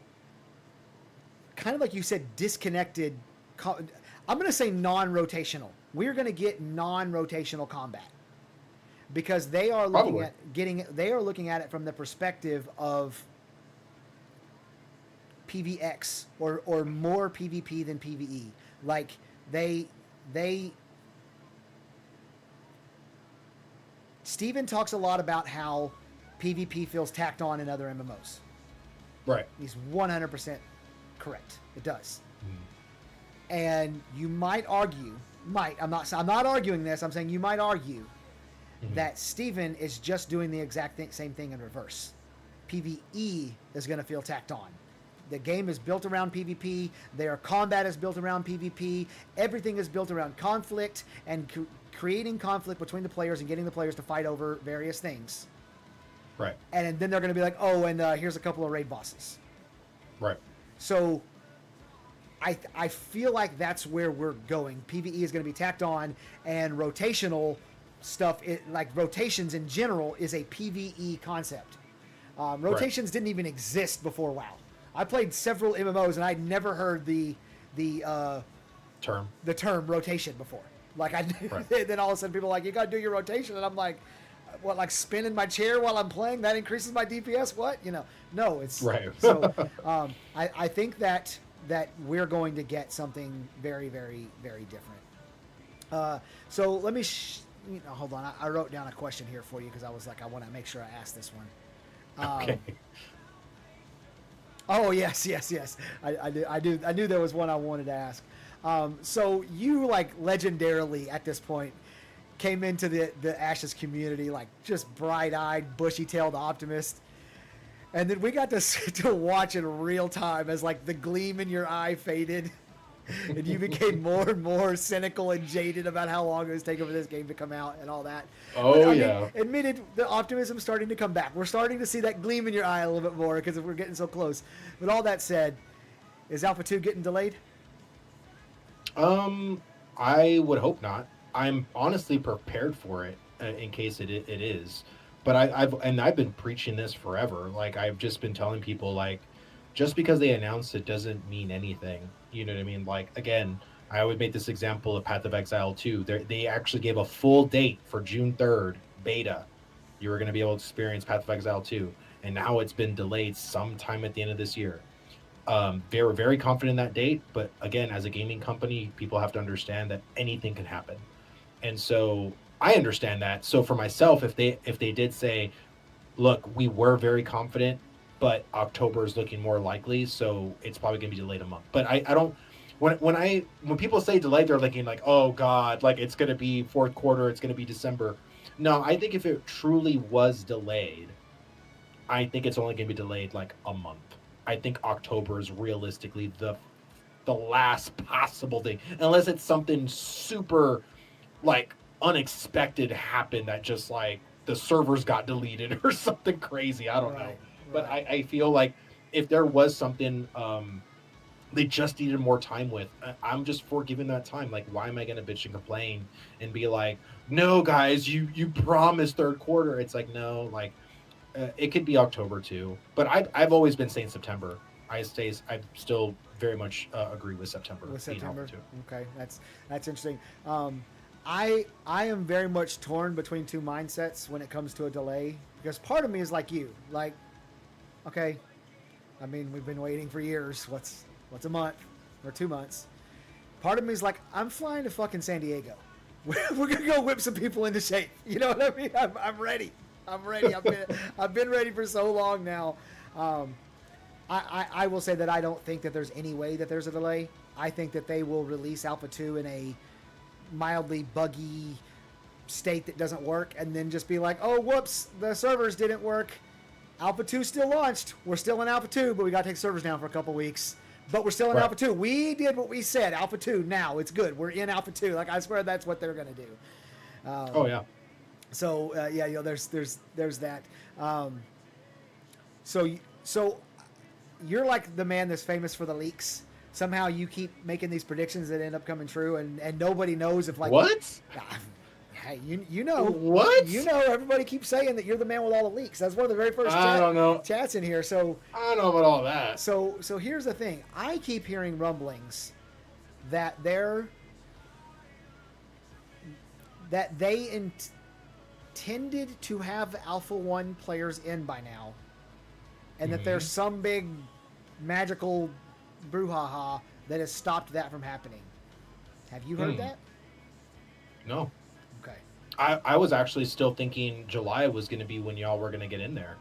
kind of like you said, disconnected. I'm going to say non-rotational. We're going to get non-rotational combat, because they are looking at it from the perspective of PvX or more PvP than PvE. Like Steven talks a lot about how PvP feels tacked on in other MMOs. Right. He's 100% correct. It does. And you might argue, I'm not arguing this, I'm saying you might argue that Steven is just doing the exact same thing in reverse. PvE is going to feel tacked on. the game is built around PvP. Their combat is built around PvP. Everything is built around conflict and creating conflict between the players and getting the players to fight over various things. Right. And then they're going to be like, oh, and here's a couple of raid bosses. Right. So I feel like that's where we're going. PvE is going to be tacked on, and rotational stuff, like rotations in general, is a PvE concept. Rotations didn't even exist before WoW. I played several MMOs, and I'd never heard the term rotation before. Like then all of a sudden people are like, you got to do your rotation, and I'm like, what, like spinning my chair while I'm playing? That increases my DPS? What? No, it's right. So I think that we're going to get something very, very, very different. So let me, hold on. I wrote down a question here for you because I was like, I want to make sure I ask this one. Okay. Oh yes. I knew there was one I wanted to ask. So you, like, legendarily at this point came into the Ashes community like just bright-eyed, bushy-tailed optimist, and then we got to watch in real time as, like, the gleam in your eye faded, and you became more and more cynical and jaded about how long it was taking for this game to come out and all that. Oh, but, yeah. Admitted, the optimism's starting to come back. We're starting to see that gleam in your eye a little bit more because we're getting so close. But all that said, is Alpha 2 getting delayed? I would hope not. I'm honestly prepared for it in case it is. But I've been preaching this forever. Like, I've just been telling people, like, just because they announced it doesn't mean anything. You know what I mean? Like, again, I would make this example of Path of Exile 2. They actually gave a full date for June 3rd beta. You were going to be able to experience Path of Exile 2, and now it's been delayed sometime at the end of this year. They were very confident in that date, but again, as a gaming company, people have to understand that anything can happen. And so I understand that. So for myself, if they did say, look, we were very confident, but October is looking more likely, so it's probably going to be delayed a month. But I don't, when people say delayed, they're thinking like, oh God, like it's going to be fourth quarter, it's going to be December. No, I think if it truly was delayed, I think it's only going to be delayed like a month. I think October is realistically the last possible thing, unless it's something super like unexpected happened that just like the servers got deleted or something crazy. I don't know. But I feel like if there was something they just needed more time with, I'm just for giving that time. Like, why am I going to bitch and complain and be like, no, guys, you promised third quarter. It's like, no, like it could be October too. But I've always been saying September. I still very much agree with September. With September. Okay, that's interesting. I am very much torn between two mindsets when it comes to a delay, because part of me is like you, like, okay, I mean, we've been waiting for years. What's a month or 2 months? Part of me is like, I'm flying to fucking San Diego. We're gonna go whip some people into shape. You know what I mean? I'm ready. I've been ready for so long now. I will say that I don't think that there's any way that there's a delay. I think that they will release Alpha 2 in a mildly buggy state that doesn't work, and then just be like, oh, whoops, the servers didn't work. Alpha 2 still launched. We're still in Alpha 2, but we got to take servers down for a couple weeks. But we're still in Alpha 2. We did what we said. Alpha 2 now. It's good. We're in Alpha 2. Like, I swear that's what they're going to do. Oh, yeah. So, yeah, you know, there's that. So you're like the man that's famous for the leaks. Somehow you keep making these predictions that end up coming true, and nobody knows if, like... What? Hey, you know... What? You know, everybody keeps saying that you're the man with all the leaks. That's one of the very first chats in here, so... I don't know about all that. So here's the thing. I keep hearing rumblings that they intended to have Alpha 1 players in by now, and that there's some big magical brouhaha that has stopped that from happening. Have you heard that? No. Okay. I was actually still thinking July was going to be when y'all were going to get in there.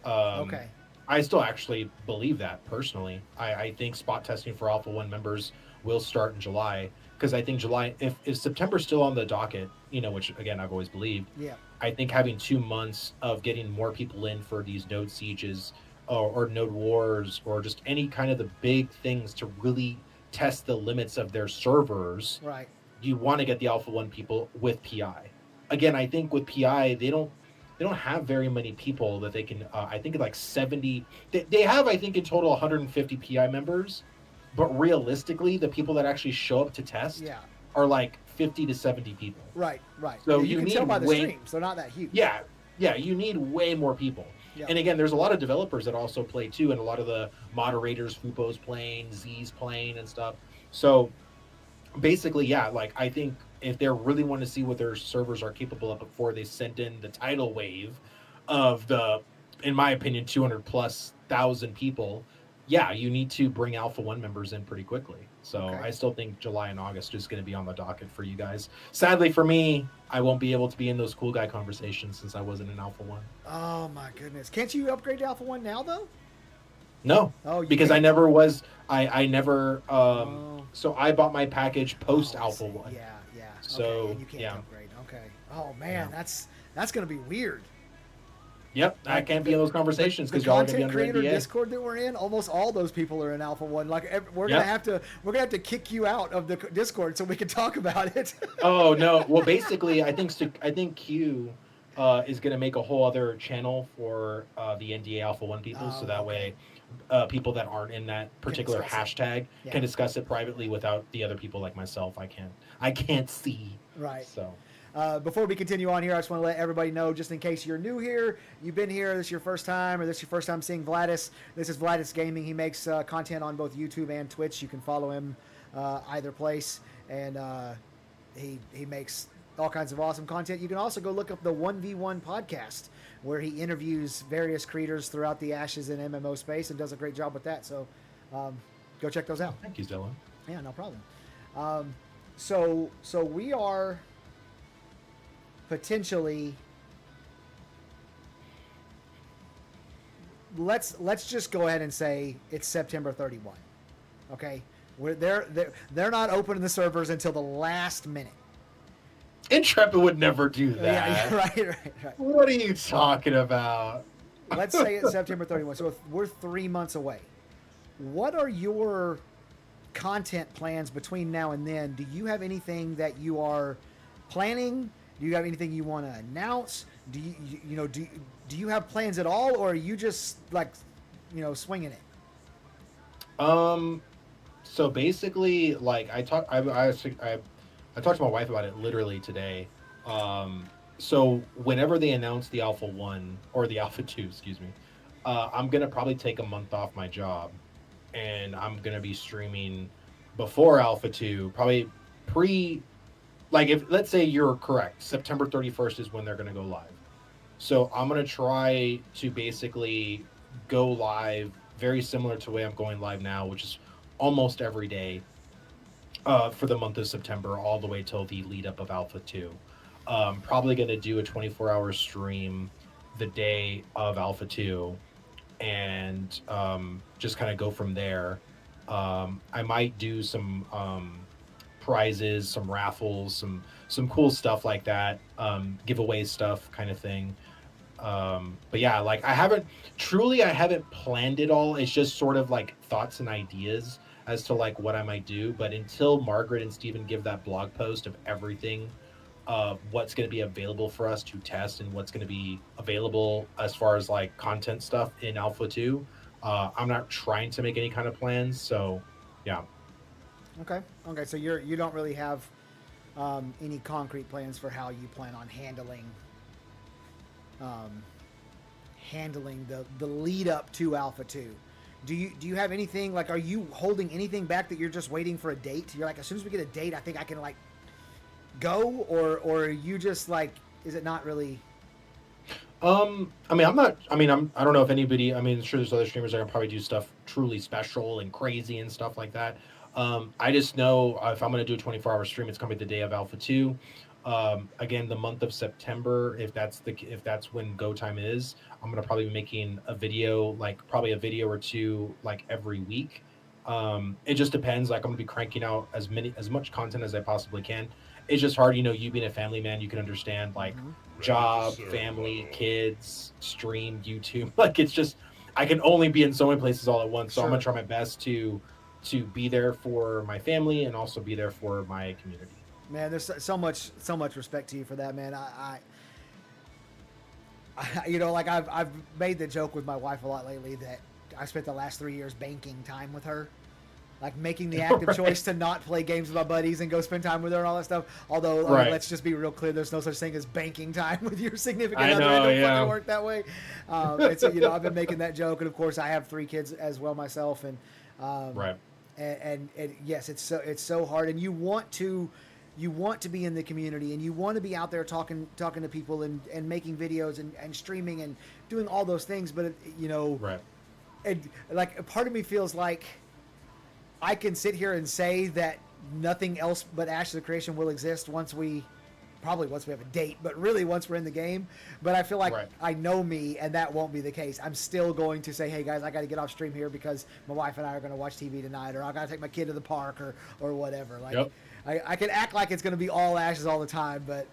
Okay. I still actually believe that personally. I think spot testing for Alpha 1 members will start in July, because I think July, if September's still on the docket, you know, which again I've always believed. Yeah. I think having 2 months of getting more people in for these node sieges or Node Wars or just any kind of the big things to really test the limits of their servers, Right. you want to get the Alpha 1 people with PI. Again, I think with PI, they don't have very many people that they can. I think like 70. They have, I think, in total 150 PI members, but realistically, the people that actually show up to test Yeah. are like 50 to 70 people. Right. Right. So Yeah, you can need tell by the way- streams; they're not that huge. Yeah, you need way more people. Yeah. And again, there's a lot of developers that also play too, and a lot of the moderators, Fupo's playing, Z's playing, and stuff. So basically, yeah, like I think if they really want to see what their servers are capable of before they send in the tidal wave of the, in my opinion, 200 plus thousand people, yeah, you need to bring Alpha 1 members in pretty quickly. So Okay. I still think July and August is going to be on the docket for you guys. Sadly for me, I won't be able to be in those cool guy conversations since I wasn't in Alpha 1. Oh my goodness! Can't you upgrade to Alpha 1 now though? No, Oh, you because I can't? never was. I never. Oh. So I bought my package post Oh, I Alpha see. 1. Yeah. Yeah. So, okay. And you can't yeah. upgrade. Okay. Oh man, Yeah. that's gonna be weird. Yep, I can't be in those conversations The because y'all are gonna be content under creator NDA. Discord that we're in, almost all those people are in Alpha 1. Like we're Yep. gonna have to kick you out of the Discord so we can talk about it. Oh no! Well, basically, I think Q is gonna make a whole other channel for the NDA Alpha 1 people, so Oh, that okay. way people that aren't in that particular discuss it. hashtag Yeah. can discuss it privately without the other people like myself. I can't see. Right. So Before we continue on here, I just want to let everybody know, just in case you're new here, you've been here, this is your first time, or this is your first time seeing Vladis. This is Vladis Gaming. He makes content on both YouTube and Twitch. You can follow him either place, and he makes all kinds of awesome content. You can also go look up the 1v1 podcast, where he interviews various creators throughout the Ashes and MMO space and does a great job with that. So go check those out. thank you, Zilla. Yeah, no problem. So we are potentially, let's just go ahead and say it's September 31. Okay, they're not opening the servers until the last minute. Intrepid would never do that. Yeah, right. What are you talking about? Let's say it's September 31. So if we're 3 months away. What are your content plans between now and then? Do you have anything that you are planning? Do you have anything you want to announce? Do do you have plans at all, or are you just like, swinging it? So basically, like I talked to my wife about it literally today. So whenever they announce the Alpha 1 or the Alpha 2, excuse me, I'm gonna probably take a month off my job, and I'm gonna be streaming before Alpha 2, probably like if let's say you're correct, September 31st is when they're gonna go live. So I'm gonna try to basically go live very similar to the way I'm going live now, which is almost every day for the month of September, all the way till the lead up of Alpha 2. Probably going to do a 24-hour stream the day of Alpha 2 and just kind of go from there. I might do some prizes, some raffles, some cool stuff like that, giveaway stuff kind of thing. But yeah, like I haven't planned it all. It's just sort of like thoughts and ideas as to like what I might do. But until Margaret and Steven give that blog post of everything, what's going to be available for us to test and what's going to be available as far as like content stuff in Alpha 2, I'm not trying to make any kind of plans. So yeah. Okay. So you don't really have any concrete plans for how you plan on handling the lead up to Alpha 2. Do you have anything, like, are you holding anything back that you're just waiting for a date? You're like, as soon as we get a date, I think I can like go, or are you just like, is it not really? I don't know if anybody, I'm sure there's other streamers that can probably do stuff truly special and crazy and stuff like that. I just know if I'm going to do a 24-hour stream, it's going to be the day of Alpha 2. Again, the month of September, if that's when go time is, I'm going to probably be making a video, like probably a video or two, like every week. It just depends. Like I'm going to be cranking out as much content as I possibly can. It's just hard, you being a family man, you can understand like job, family, kids, stream, YouTube. Like it's I can only be in so many places all at once. So I'm gonna Sure. try my best to be there for my family and also be there for my community. Man, there's so much respect to you for that, man. You know, like I've made the joke with my wife a lot lately that I spent the last 3 years banking time with her, like making the active Right. choice to not play games with my buddies and go spend time with her and all that stuff. Although, Right. let's just be real clear: there's no such thing as banking time with your significant I other. know, It don't yeah. fucking work that way. And so, you know, I've been making that joke, and of course, I have 3 kids as well myself, and Right. and yes, it's so hard, and you want to be in the community, and you want to be out there talking to people and making videos and streaming and doing all those things, but you know, Right. and like a part of me feels like I can sit here and say that nothing else but Ash of the Creation will exist once we have a date, but really once we're in the game. But I feel like Right. I know me, and that won't be the case. I'm still going to say, hey guys, I got to get off stream here because my wife and I are going to watch TV tonight, or I got to take my kid to the park, or whatever. Like, Yep. I can act like it's going to be all Ashes all the time, but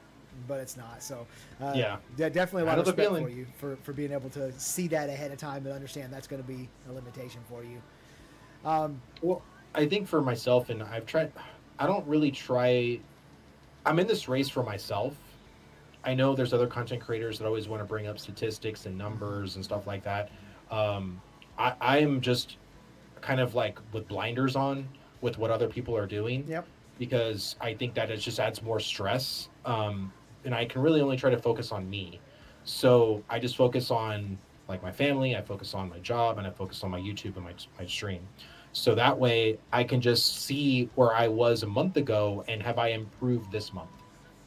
it's not. So Yeah. definitely a I lot know of the respect feeling. for you for being able to see that ahead of time and understand that's going to be a limitation for you. Well, I think for myself, and I don't really try. I'm in this race for myself. I know there's other content creators that always want to bring up statistics and numbers and stuff like that. I am just kind of like with blinders on with what other people are doing. Yep. Because I think that it just adds more stress. And I can really only try to focus on me. So I just focus on like my family, I focus on my job, and I focus on my YouTube and my stream. So that way I can just see where I was a month ago and have I improved this month.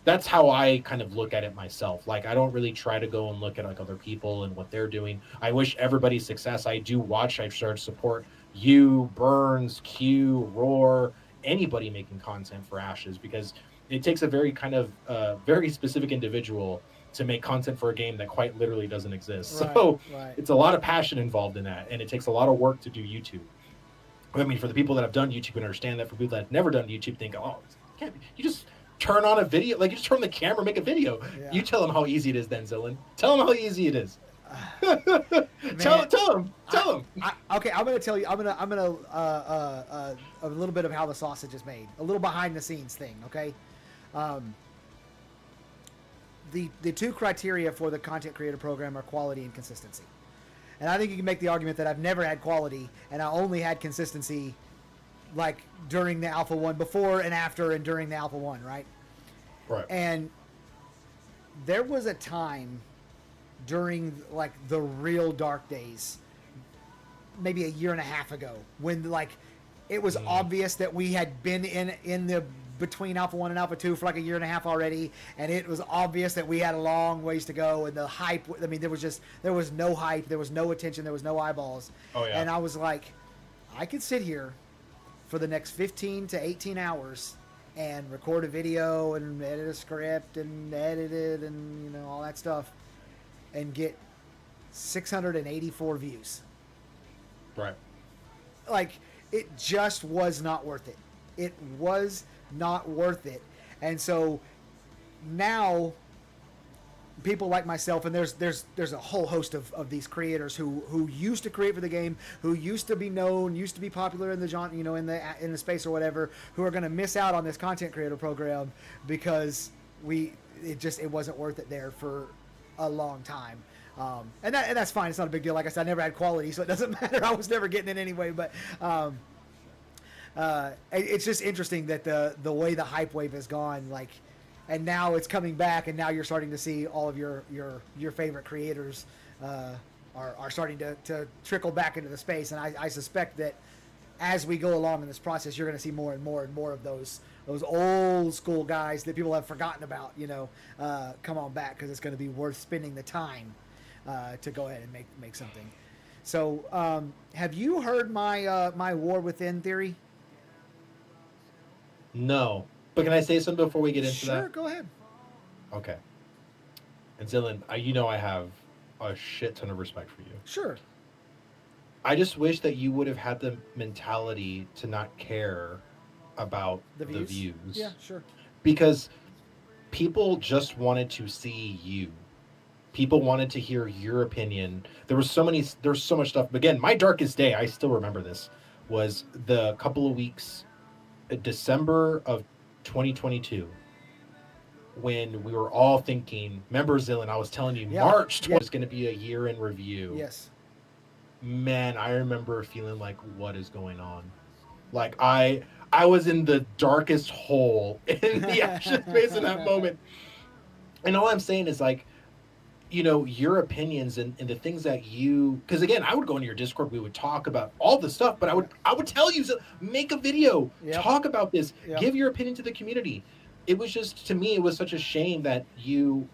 That's how I kind of look at it myself. Like I don't really try to go and look at like other people and what they're doing. I wish everybody success. I do watch, I've started to support you, Burns, Q, Roar, anybody making content for Ashes because it takes a very kind of very specific individual to make content for a game that quite literally doesn't exist. Right, So right. it's a lot of passion involved in that, and it takes a lot of work to do YouTube. I mean, for the people that have done YouTube and understand that, for people that have never done YouTube, think, oh, you just turn on a video, like you just turn the camera, make a video. Yeah. You tell them how easy it is, then Zillin. Tell them how easy it is. Tell them. Okay, I'm gonna tell you. I'm gonna a little bit of how the sausage is made, a little behind the scenes thing. Okay, the 2 criteria for the content creator program are quality and consistency, and I think you can make the argument that I've never had quality and I only had consistency, like during the Alpha 1, before and after and during the Alpha 1, right? Right. And there was a time during like the real dark days, maybe a year and a half ago, when like it was obvious that we had been in the between Alpha 1 and Alpha 2 for like a year and a half already, and it was obvious that we had a long ways to go, and the hype, I mean, there was no hype, there was no attention, there was no eyeballs. Oh, yeah. And I was like, I could sit here for the next 15 to 18 hours and record a video and edit a script and edit it and, you know, all that stuff and get 684 views. Right. Like, it just was not worth it. It was not worth it. And so now people like myself, and there's a whole host of these creators who used to create for the game, who used to be known, used to be popular in the genre, you know, in the space or whatever, who are going to miss out on this content creator program because it wasn't worth it there for a long time. And that's fine. It's not a big deal. Like I said, I never had quality, so it doesn't matter. I was never getting it anyway. But it's just interesting that the way the hype wave has gone, like, and now it's coming back, and now you're starting to see all of your favorite creators are starting to trickle back into the space. And I suspect that as we go along in this process, you're going to see more and more and more of those old school guys that people have forgotten about, you know, come on back, because it's going to be worth spending the time to go ahead and make something. So, have you heard my War Within theory? No. But can I say something before we get into that? Sure, go ahead. Okay. And Dylan, you know I have a shit ton of respect for you. Sure. I just wish that you would have had the mentality to not care about The the views? views. Yeah, sure. Because people just wanted to see you. People wanted to hear your opinion. There's so much stuff. Again, my darkest day, I still remember this, was the couple of weeks, December of 2022, when we were all thinking, remember Zillan, I was telling you, Yeah. March Yeah. was going to be a year in review. Yes. Man, I remember feeling like, what is going on? Like I was in the darkest hole in the action space in that moment. And all I'm saying is like, your opinions and the things that because again, I would go into your Discord, we would talk about all the stuff, but I would tell you, make a video, Yep. talk about this, Yep. give your opinion to the community. It was just, to me, it was such a shame that you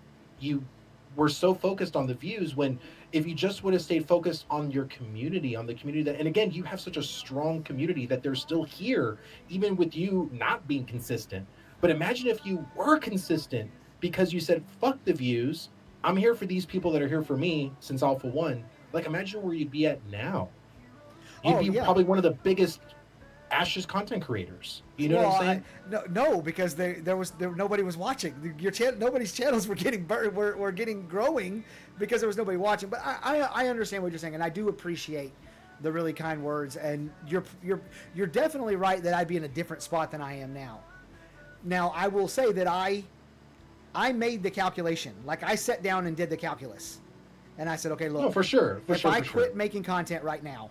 were so focused on the views, when if you just would have stayed focused on your community, on the community that, and again, you have such a strong community that they're still here, even with you not being consistent. But imagine if you were consistent, because you said, fuck the views, I'm here for these people that are here for me since Alpha 1. Like, imagine where you'd be at now. You'd be probably one of the biggest Ashes content creators. You know what I'm saying? No, because nobody was watching. Nobody's channels were getting growing because there was nobody watching. But I understand what you're saying, and I do appreciate the really kind words. And you're definitely right that I'd be in a different spot than I am now. Now, I will say that I made the calculation. Like, I sat down and did the calculus. And I said, okay, look. No, for sure. If I quit making content right now,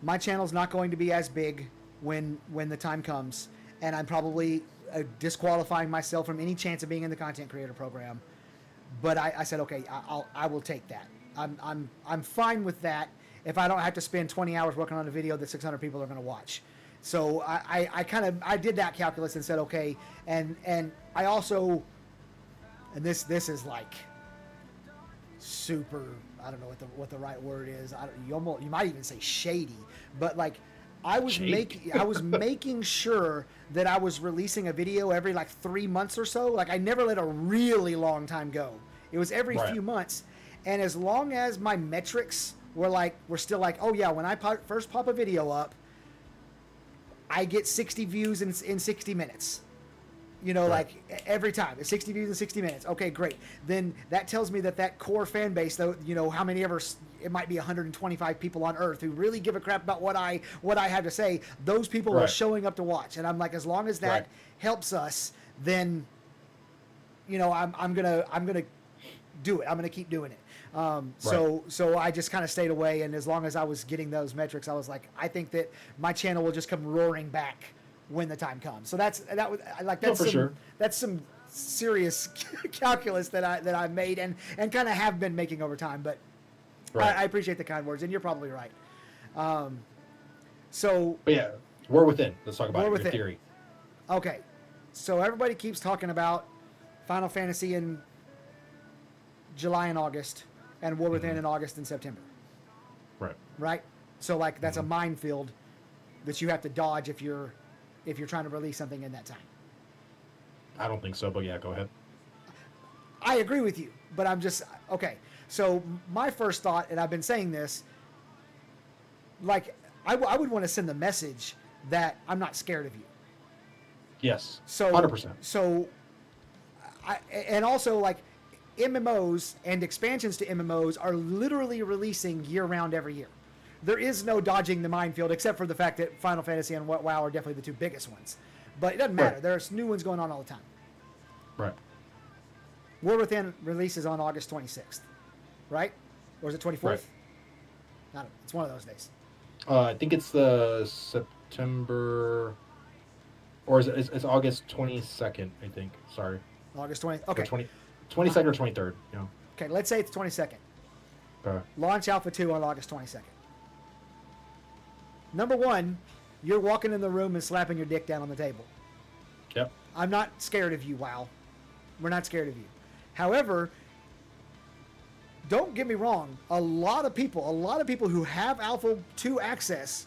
my channel's not going to be as big when the time comes. And I'm probably disqualifying myself from any chance of being in the content creator program. But I said, okay, I will take that. I'm fine with that if I don't have to spend 20 hours working on a video that 600 people are going to watch. So I did that calculus and said, okay, and I also, and this is like super, I don't know what the right word is. You might even say shady, but like I was making sure that I was releasing a video every like 3 months or so. Like, I never let a really long time go. It was every few months, and as long as my metrics were still like, oh yeah, when I first pop a video up, I get 60 views in 60 minutes. Like every time, it's 60 views in 60 minutes. Okay, great. Then that tells me that core fan base, though, how many ever, it might be 125 people on Earth who really give a crap about what I have to say. Those people are showing up to watch, and I'm like, as long as that helps us, then, I'm gonna do it. I'm gonna keep doing it. So I just kind of stayed away, and as long as I was getting those metrics, I was like, I think that my channel will just come roaring back when the time comes. So that's some serious calculus that I made and kind of have been making over time. But I appreciate the kind words, and you're probably right. But yeah, War Within. Let's talk about your theory. Okay, so everybody keeps talking about Final Fantasy in July and August, and War Within in August and September. Right. So like that's a minefield that you have to dodge if you're trying to release something in that time. I don't think so, but yeah, go ahead. I agree with you, but I'm just okay. So my first thought, and I've been saying this, like I would want to send the message that I'm not scared of you. Yes. So 100%. So, and also like MMOs and expansions to MMOs are literally releasing year-round every year. There is no dodging the minefield, except for the fact that Final Fantasy and WoW are definitely the two biggest ones. But it doesn't matter. There's new ones going on all the time. Right. War Within releases on August 26th, right? Or is it 24th? Right. I don't know. It's one of those days. I think it's the September, or is it? It's August 22nd. I think. Sorry. August 20. Okay. 22nd or 23rd. You know. Okay. Let's say it's 22nd. Launch Alpha 2 on August 22nd. Number one, you're walking in the room and slapping your dick down on the table. Yep. I'm not scared of you, WoW. We're not scared of you. However, don't get me wrong. A lot of people who have Alpha 2 access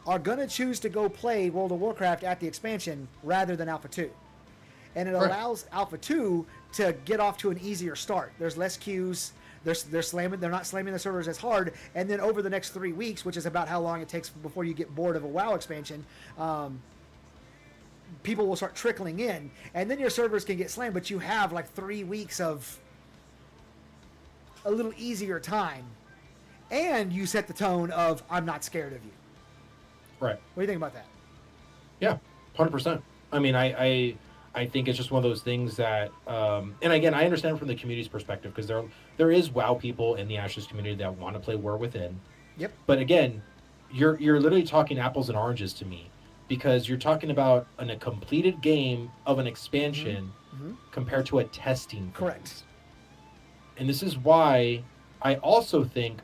are going to choose to go play World of Warcraft at the expansion rather than Alpha 2. And it allows Alpha 2 to get off to an easier start. There's less queues. They're not slamming the servers as hard, and then over the next 3 weeks, which is about how long it takes before you get bored of a WoW expansion, people will start trickling in, and then your servers can get slammed, but you have like 3 weeks of a little easier time, and you set the tone of I'm not scared of you. Right. What do you think about that? Yeah, 100%. I mean, I think it's just one of those things that, and again, I understand from the community's perspective because there is WoW people in the Ashes community that want to play War Within. Yep. But again, you're literally talking apples and oranges to me because you're talking about a completed game of an expansion compared to a testing phase. Correct. And this is why I also think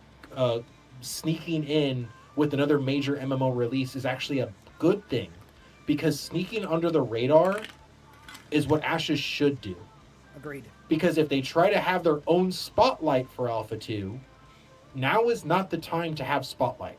sneaking in with another major MMO release is actually a good thing, because sneaking under the radar is what Ashes should do. Agreed. Because if they try to have their own spotlight for Alpha 2, now is not the time to have spotlight.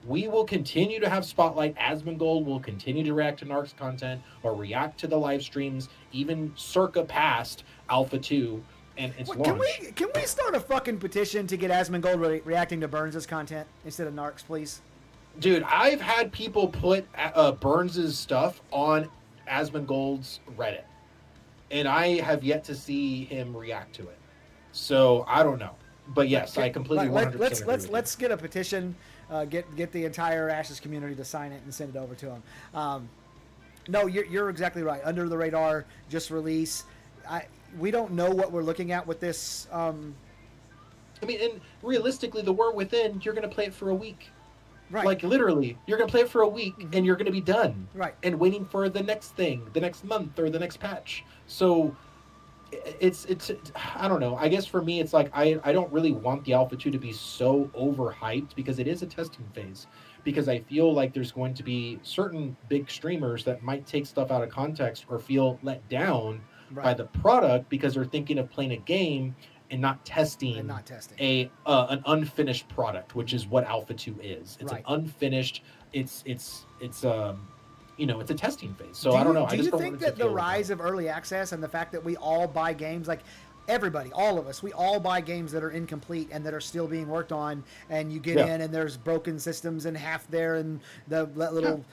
We will continue to have spotlight. Asmongold will continue to react to Narc's content or react to the live streams, even circa past Alpha 2 and its launch. Can we start a fucking petition to get Asmongold reacting to Burns' content instead of Narc's, please? Dude, I've had people put Burns' stuff on Asmongold's Reddit, and I have yet to see him react to it. So I don't know, but yes, I completely 100% agree with you. Let's get a petition, get the entire Ashes community to sign it and send it over to him. No, you're exactly right. Under the radar, just release. We don't know what we're looking at with this. I mean, and realistically, the War Within, you're going to play it for a week. Right. Like, literally, you're going to play it for a week, and you're going to be done. Right. And waiting for the next thing, the next month, or the next patch. So, it's I don't know. I guess for me, it's like, I don't really want the Alpha 2 to be so overhyped, because it is a testing phase. Because I feel like there's going to be certain big streamers that might take stuff out of context or feel let down by the product because they're thinking of playing a game and not testing an unfinished product, which is what Alpha 2 is. It's an unfinished. It's a testing phase. So I don't know. Do you think that the rise of early access and the fact that we all buy games, like everybody, all of us, we all buy games that are incomplete and that are still being worked on, and you get in and there's broken systems and half there, and that little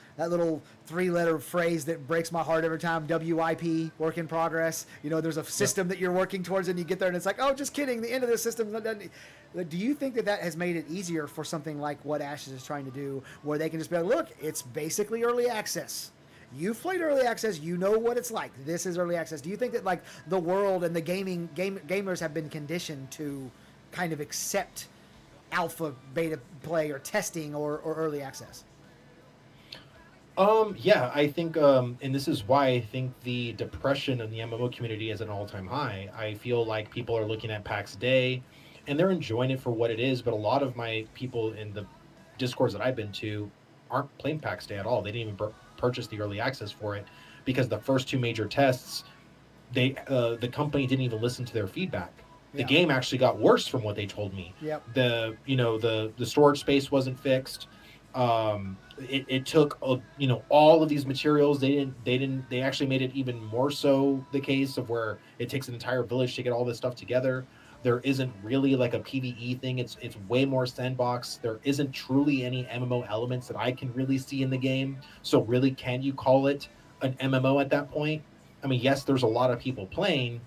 3-letter phrase that breaks my heart every time, WIP, work in progress. You know, there's a system that you're working towards, and you get there and it's like, oh, just kidding, the end of the system. Do you think that has made it easier for something like what Ashes is trying to do, where they can just be like, look, it's basically early access. You've played early access, you know what it's like. This is early access. Do you think that like the world and the gamers have been conditioned to kind of accept alpha, beta play, or testing, or early access? Yeah, I think, and this is why I think the depression in the MMO community is at an all-time high. I feel like people are looking at PAX Day, and they're enjoying it for what it is, but a lot of my people in the Discords that I've been to aren't playing PAX Day at all. They didn't even purchase the early access for it, because the first 2 major tests, the company didn't even listen to their feedback. The game actually got worse from what they told me. Yep. The storage space wasn't fixed. It took all of these materials. They actually made it even more so the case of where it takes an entire village to get all this stuff together. There isn't really like a PvE thing. It's way more sandbox. There isn't truly any MMO elements that I can really see in the game. So really, can you call it an MMO at that point? I mean, yes, there's a lot of people playing,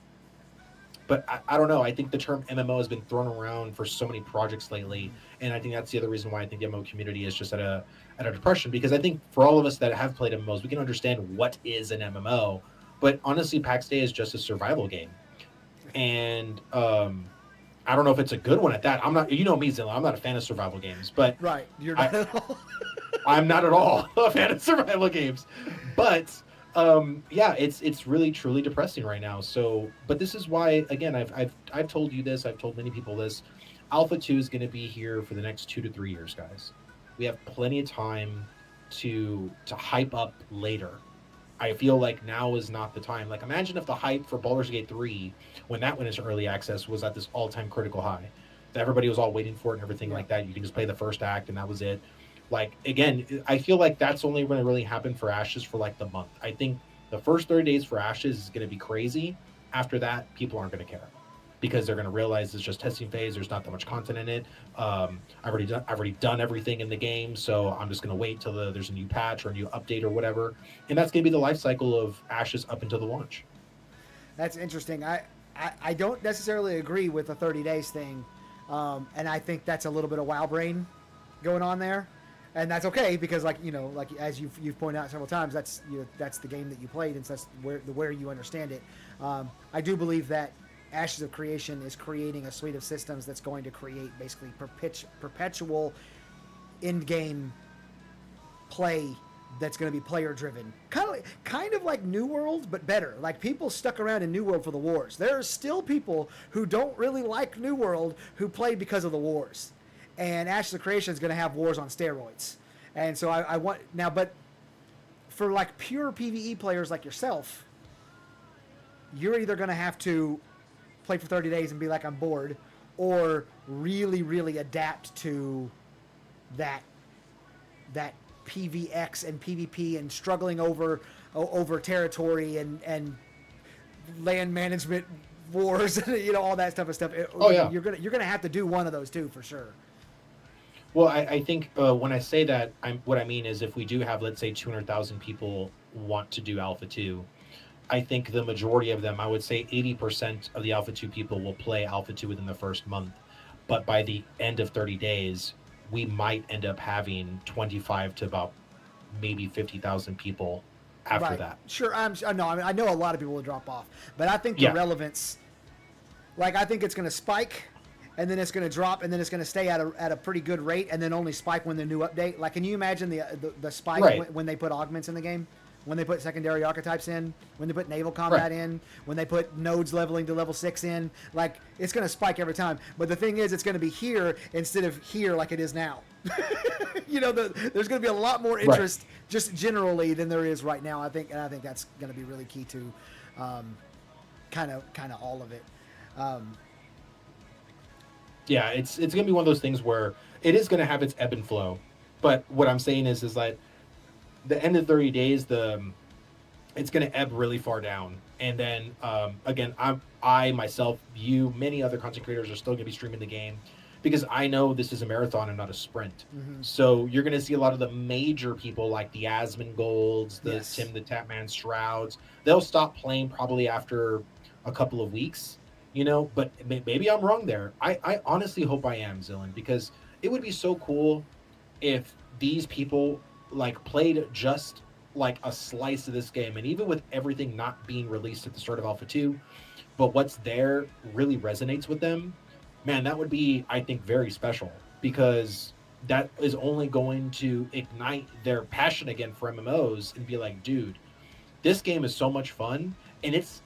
but I don't know. I think the term MMO has been thrown around for so many projects lately, and I think that's the other reason why I think the MMO community is just at a depression. Because I think for all of us that have played MMOs, we can understand what is an MMO, but honestly, PAX Day is just a survival game. And I don't know if it's a good one at that. I'm not, me, Zilla, I'm not a fan of survival games, but you're not at all. I'm not at all a fan of survival games, but it's really truly depressing right now. So, but this is why, again, I've told you this, I've told many people this. Alpha 2 is going to be here for the next 2 to 3 years, guys. We have plenty of time to hype up later. I feel like now is not the time. Like, imagine if the hype for Baldur's Gate 3, when that went into early access, was at this all-time critical high. Everybody was all waiting for it and everything like that. You can just play the first act and that was it. Like, again, I feel like that's only going to really happen for Ashes for like the month. I think the first 30 days for Ashes is going to be crazy. After that, people aren't going to care, because they're going to realize it's just testing phase. There's not that much content in it. I've already done everything in the game, so I'm just going to wait till there's a new patch or a new update or whatever. And that's going to be the life cycle of Ashes up until the launch. That's interesting. I don't necessarily agree with the 30 days thing, And I think that's a little bit of WoW brain going on there, and that's okay because, like as you've pointed out several times, that's that's the game that you played, and so that's where you understand it. I do believe that Ashes of Creation is creating a suite of systems that's going to create basically perpetual in-game play that's going to be player driven, kind of like New World, but better. Like, people stuck around in New World for the wars. There are still people who don't really like New World who play because of the wars, and Ashes of Creation is going to have wars on steroids. And so I want now, but for like pure PvE players like yourself, you're either going to have to play for 30 days and be like, I'm bored, or really, really adapt to that PvX and PvP and struggling over territory and land management wars, all that type of stuff. You're gonna have to do one of those two for sure. Well, I think when I say that, what I mean is if we do have, let's say, 200,000 people want to do Alpha 2, I think the majority of them, I would say 80% of the Alpha 2 people will play Alpha 2 within the first month. But by the end of 30 days, we might end up having 25 to about maybe 50,000 people after that. Sure. I know a lot of people will drop off, but I think the relevance, I think it's going to spike, and then it's going to drop, and then it's going to stay at a pretty good rate, and then only spike when the new update. Like, can you imagine the spike when they put augments in the game? When they put secondary archetypes in, when they put naval combat in, when they put nodes leveling to level 6 in, it's going to spike every time. But the thing is, it's going to be here instead of here like it is now. There's going to be a lot more interest just generally than there is right now. I think that's going to be really key to kind of all of it. Yeah, it's going to be one of those things where it is going to have its ebb and flow. But what I'm saying is like, the end of 30 days, it's going to ebb really far down. And then, again, I myself, you, many other content creators are still going to be streaming the game because I know this is a marathon and not a sprint. Mm-hmm. So you're going to see a lot of the major people like the Asmongold, the Tim the Tatman Shrouds. They'll stop playing probably after a couple of weeks, but maybe I'm wrong there. I honestly hope I am, Zillan, because it would be so cool if these people played just like a slice of this game, and even with everything not being released at the start of Alpha 2, but what's there really resonates with them, man, that would be, I think, very special, because that is only going to ignite their passion again for MMOs and be like, dude, this game is so much fun, and it's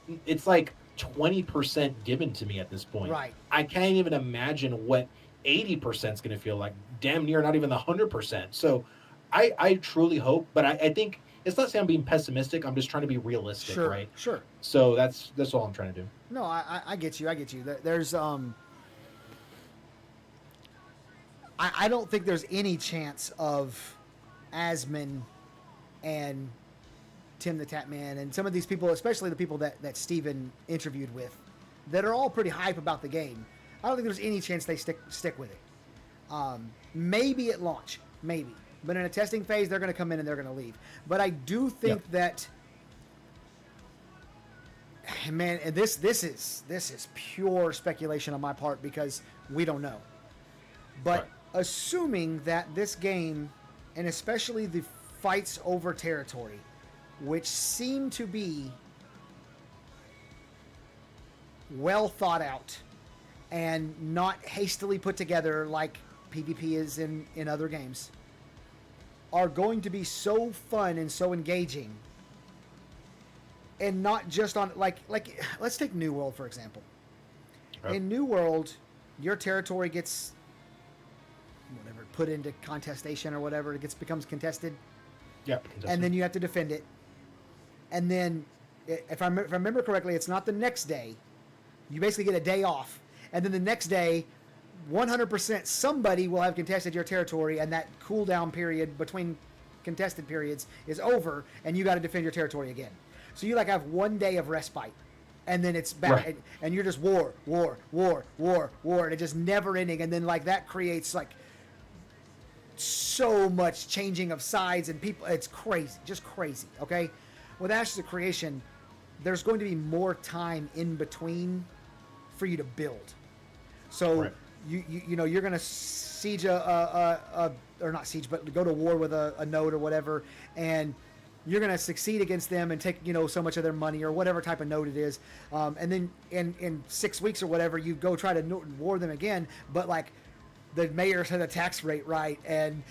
like 20% given to me at this point. Right. I can't even imagine what 80% is going to feel like, damn near not even the 100%. So I truly hope, but I think it's not saying I'm being pessimistic. I'm just trying to be realistic, right? Sure. So that's all I'm trying to do. No, I get you. There's I don't think there's any chance of Asmon and Tim the Tatman and some of these people, especially the people that Steven interviewed with, that are all pretty hype about the game. I don't think there's any chance they stick with it. Maybe at launch, maybe. But in a testing phase, they're going to come in and they're going to leave. But I do think that, man, and this is pure speculation on my part because we don't know. But assuming that this game, and especially the fights over territory, which seem to be well thought out and not hastily put together like PvP is in other games, are going to be so fun and so engaging, and not just on like let's take New World for example. In New World, your territory gets put into contestation or whatever, it becomes contested. Yeah. And then you have to defend it. And then, if I remember correctly, it's not the next day. You basically get a day off, and then the next day, 100% somebody will have contested your territory, and that cooldown period between contested periods is over, and you got to defend your territory again. So you have 1 day of respite, and then it's back, and you're just war, and it just never ending, and then that creates so much changing of sides and people. It's crazy, just crazy. Okay, with Ashes of Creation, there's going to be more time in between for you to build. So you know you're going to siege or not siege, but go to war with a node or whatever, and you're going to succeed against them and take, you know, so much of their money or whatever type of node it is. And then in 6 weeks or whatever, you go try to war them again, but like the mayor set a tax rate right and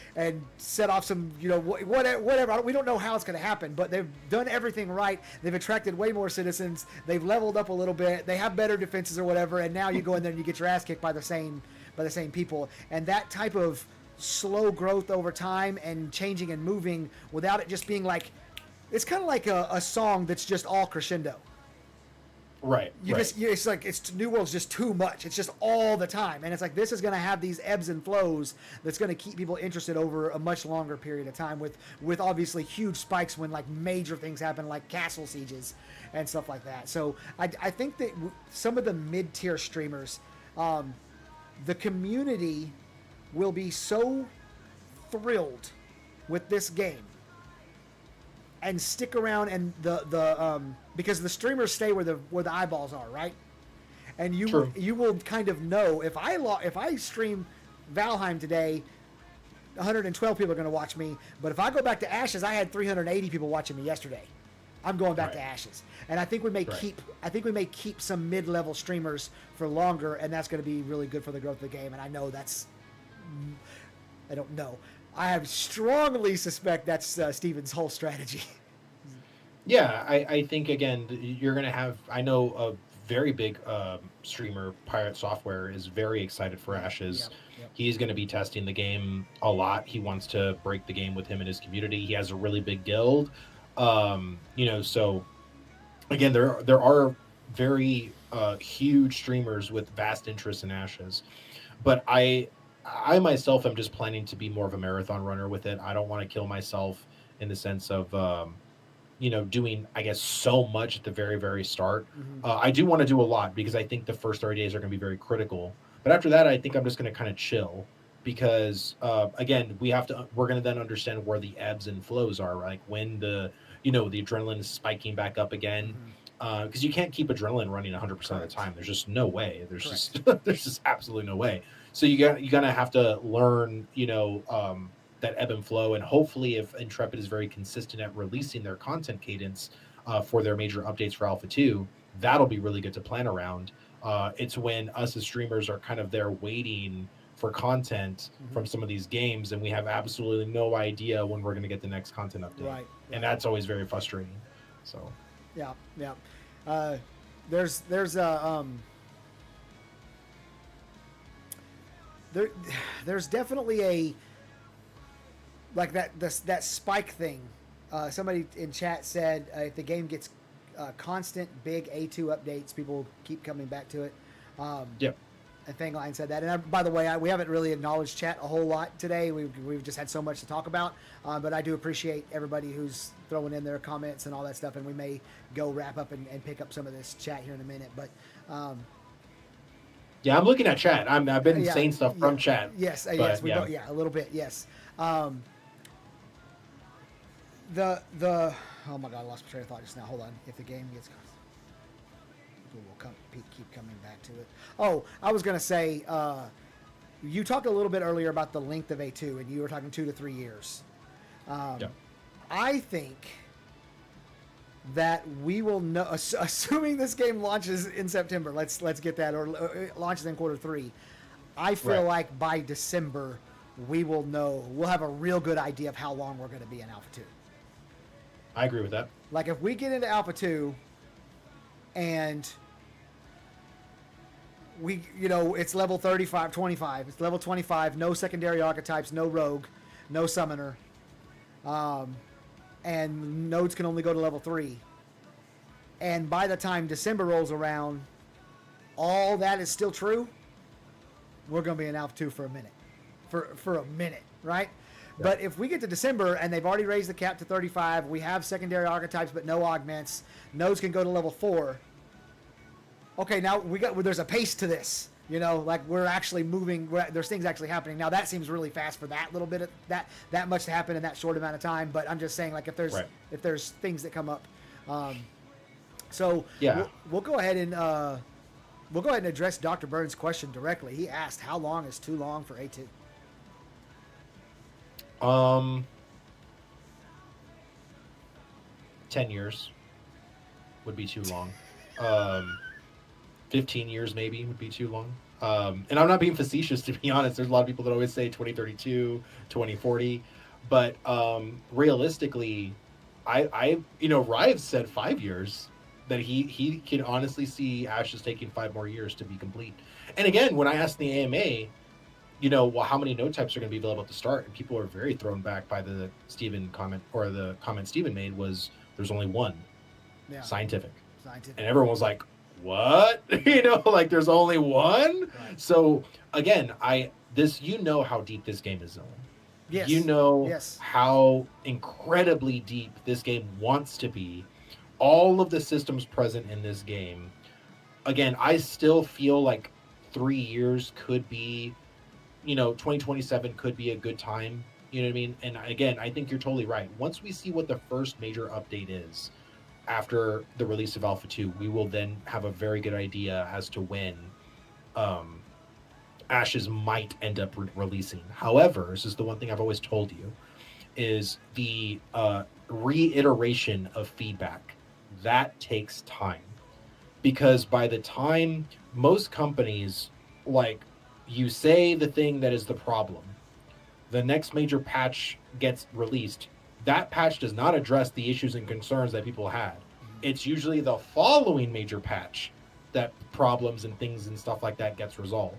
set off some, you know, whatever. We don't know how it's going to happen, but they've done everything right. They've attracted way more citizens. They've leveled up a little bit. They have better defenses or whatever. And now you go in there and you get your ass kicked by the same people. And that type of slow growth over time and changing and moving without it just being like, it's kind of like a song that's just all crescendo. Right. It's like New World's just too much. It's just all the time, and it's like this is going to have these ebbs and flows that's going to keep people interested over a much longer period of time. With obviously huge spikes when like major things happen, like castle sieges and stuff like that. So I think that some of the mid-tier streamers, the community will be so thrilled with this game and stick around, and the because the streamers stay where the eyeballs are, right? And you will kind of know if I stream Valheim today, 112 people are going to watch me, but if I go back to Ashes, I had 380 people watching me yesterday. I'm going back to Ashes, and I think we may keep some mid-level streamers for longer, and that's going to be really good for the growth of the game. And I know I don't know. I have strongly suspect that's Steven's whole strategy. Yeah, I think, again, you're going to have... I know a very big streamer, Pirate Software, is very excited for Ashes. Yep. He's going to be testing the game a lot. He wants to break the game with him and his community. He has a really big guild. So, again, there are very huge streamers with vast interests in Ashes. But I myself am just planning to be more of a marathon runner with it. I don't want to kill myself in the sense of, doing, I guess, so much at the very, very start. Mm-hmm. I do want to do a lot because I think the first 30 days are going to be very critical. But after that, I think I'm just going to kind of chill because, again, we're going to then understand where the ebbs and flows are, like when the adrenaline is spiking back up again. Because you can't keep adrenaline running 100% of the time. There's just no way. There's just absolutely no way. So you're gonna have to learn, that ebb and flow, and hopefully, if Intrepid is very consistent at releasing their content cadence for their major updates for Alpha 2, that'll be really good to plan around. It's when us as streamers are kind of there waiting for content from some of these games, and we have absolutely no idea when we're going to get the next content update. Right. And that's always very frustrating. So. Yeah. There's definitely a like that spike thing. Somebody in chat said if the game gets constant big A2 updates, people keep coming back to it. Yep. And Fangline said that. And by the way, we haven't really acknowledged chat a whole lot today. We've just had so much to talk about. But I do appreciate everybody who's throwing in their comments and all that stuff. And we may go wrap up and pick up some of this chat here in a minute. But yeah, I'm looking at chat. I've been saying stuff from chat. Yes, but, yes, a little bit. Yes. Oh my God, I lost my train of thought just now. Hold on. If the game gets, we'll keep coming back to it. Oh, I was gonna say, you talked a little bit earlier about the length of A2, and you were talking 2 to 3 years. I think that we will know, assuming this game launches in September. Let's get that, or launches in Q3. I feel like by December we will know. We'll have a real good idea of how long we're going to be in Alpha 2. I agree with that. Like if we get into Alpha 2 and it's level 35, 25. It's level 25, no secondary archetypes, no rogue, no summoner. And nodes can only go to level 3. And by the time December rolls around, all that is still true. We're going to be in Alpha 2 for a minute. For a minute, right? Yeah. But if we get to December and they've already raised the cap to 35, we have secondary archetypes but no augments, nodes can go to level 4. Okay, now there's a pace to this. Like we're actually moving. There's things actually happening. Now that seems really fast for that little bit of that much to happen in that short amount of time. But I'm just saying, like if there's things that come up, so yeah, we'll go ahead and we'll go ahead and address Dr. Burns' question directly. He asked, "How long is too long for A2?" 10 years would be too long. 15 years maybe would be too long. And I'm not being facetious, to be honest. There's a lot of people that always say 2032, 2040. But realistically, I Rive said 5 years, that he can honestly see Ashes taking 5 more years to be complete. And again, when I asked the AMA, well, how many node types are going to be available at the start? And people are very thrown back by the Steven comment, or the comment Steven made was, there's only one. Yeah. Scientific. Scientific. And everyone was like, what? Like there's only one? Right. So again, how deep this game is, Dylan. Yes. Yes. How incredibly deep this game wants to be. All of the systems present in this game. Again, I still feel like 3 years could be, 2027 could be a good time. You know what I mean? And again, I think you're totally right. Once we see what the first major update is after the release of Alpha 2, we will then have a very good idea as to when Ashes might end up releasing. However, this is the one thing I've always told you, is the reiteration of feedback. That takes time. Because by the time most companies, you say the thing that is the problem, the next major patch gets released, that patch does not address the issues and concerns that people had. It's usually the following major patch that problems and things and stuff like that gets resolved.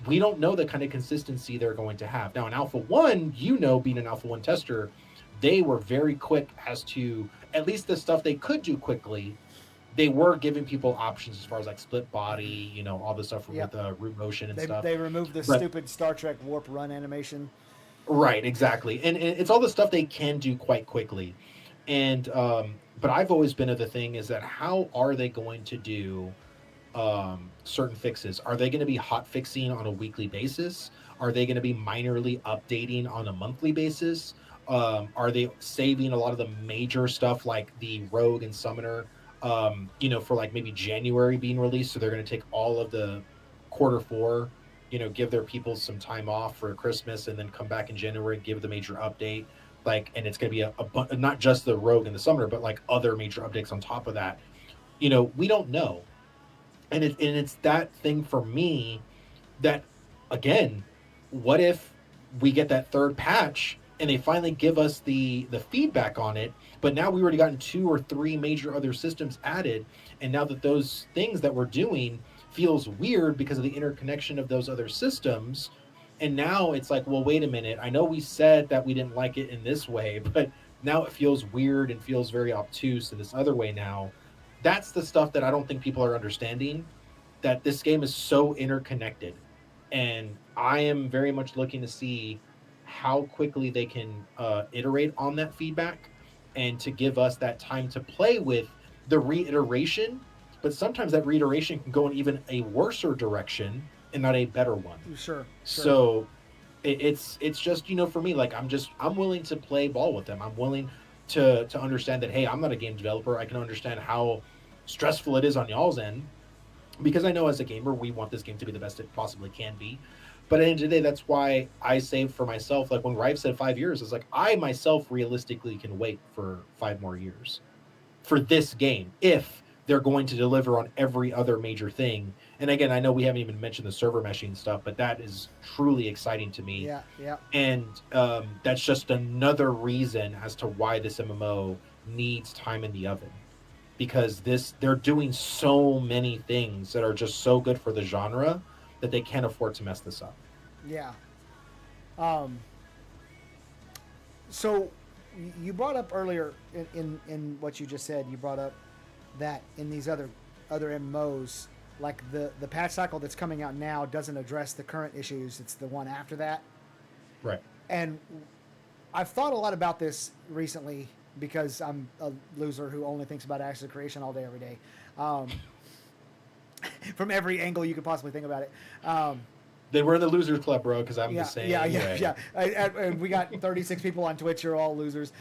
We don't know the kind of consistency they're going to have. Now in Alpha 1, being an Alpha 1 tester, they were very quick as to, at least the stuff they could do quickly, they were giving people options as far as split body, all the stuff with root motion and stuff. They removed the stupid Star Trek warp run animation. Right, exactly. And it's all the stuff they can do quite quickly. And but I've always been of the thing is that how are they going to do certain fixes? Are they going to be hot fixing on a weekly basis? Are they going to be minorly updating on a monthly basis? Are they saving a lot of the major stuff like the Rogue and Summoner, for maybe January being released? So they're going to take all of the Q4, give their people some time off for Christmas and then come back in January and give the major update. And it's going to be a not just the Rogue and the Summoner, but other major updates on top of that. We don't know. And it's that thing for me that, again, what if we get that third patch and they finally give us the feedback on it, but now we already gotten 2 or 3 major other systems added, and now that those things that we're doing feels weird because of the interconnection of those other systems, and now it's like, well, wait a minute, I know we said that we didn't like it in this way, but now it feels weird and feels very obtuse in this other way now. That's the stuff that I don't think people are understanding, that this game is so interconnected. And I am very much looking to see how quickly they can iterate on that feedback and to give us that time to play with the reiteration. But sometimes that reiteration can go in even a worser direction and not a better one. Sure. So it's just, for me, I'm willing to play ball with them. I'm willing to understand that, hey, I'm not a game developer. I can understand how stressful it is on y'all's end, because I know as a gamer, we want this game to be the best it possibly can be. But at the end of the day, that's why I say for myself, when Rive said 5 years, it's I myself realistically can wait for 5 more years for this game, if they're going to deliver on every other major thing. And again, I know we haven't even mentioned the server meshing stuff, but that is truly exciting to me. Yeah. And that's just another reason as to why this MMO needs time in the oven. Because they're doing so many things that are just so good for the genre that they can't afford to mess this up. Yeah. So you brought up earlier in what you just said, you brought up that in these other MMOs, the patch cycle that's coming out now doesn't address the current issues. It's the one after that. Right. And I've thought a lot about this recently because I'm a loser who only thinks about Ashes of Creation all day, every day. From every angle you could possibly think about it. Then we're in the losers club, bro, because I'm the same. Yeah. And we got 36 people on Twitch who are all losers.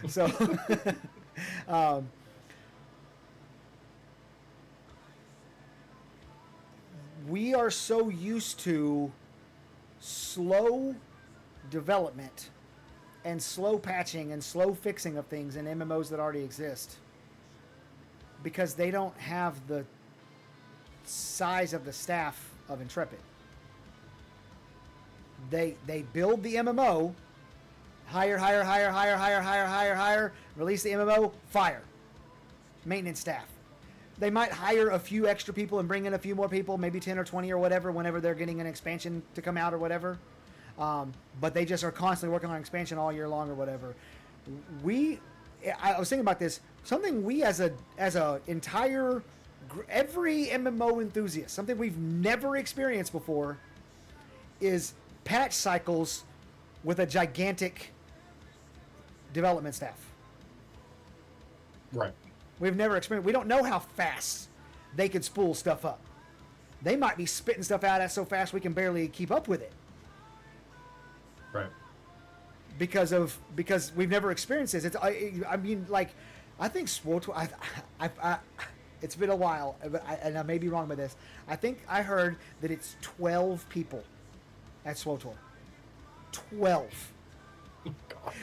So we are so used to slow development and slow patching and slow fixing of things in MMOs that already exist because they don't have the size of the staff of Intrepid. They build the MMO, hire, release the MMO, fire. Maintenance staff. They might hire a few extra people and bring in a few more people, maybe 10 or 20 or whatever, whenever they're getting an expansion to come out or whatever. But they just are constantly working on expansion all year long or whatever. I was thinking about this. Something we as a entire, every MMO enthusiast, something we've never experienced before is patch cycles with a gigantic development staff. Right. We've never experienced. We don't know how fast they could spool stuff up. They might be spitting stuff out at so fast we can barely keep up with it. Right. Because we've never experienced this. I mean, like, I think SWTOR. It's been a while, and I may be wrong by this. I think I heard that it's 12 people at SWTOR. 12. God.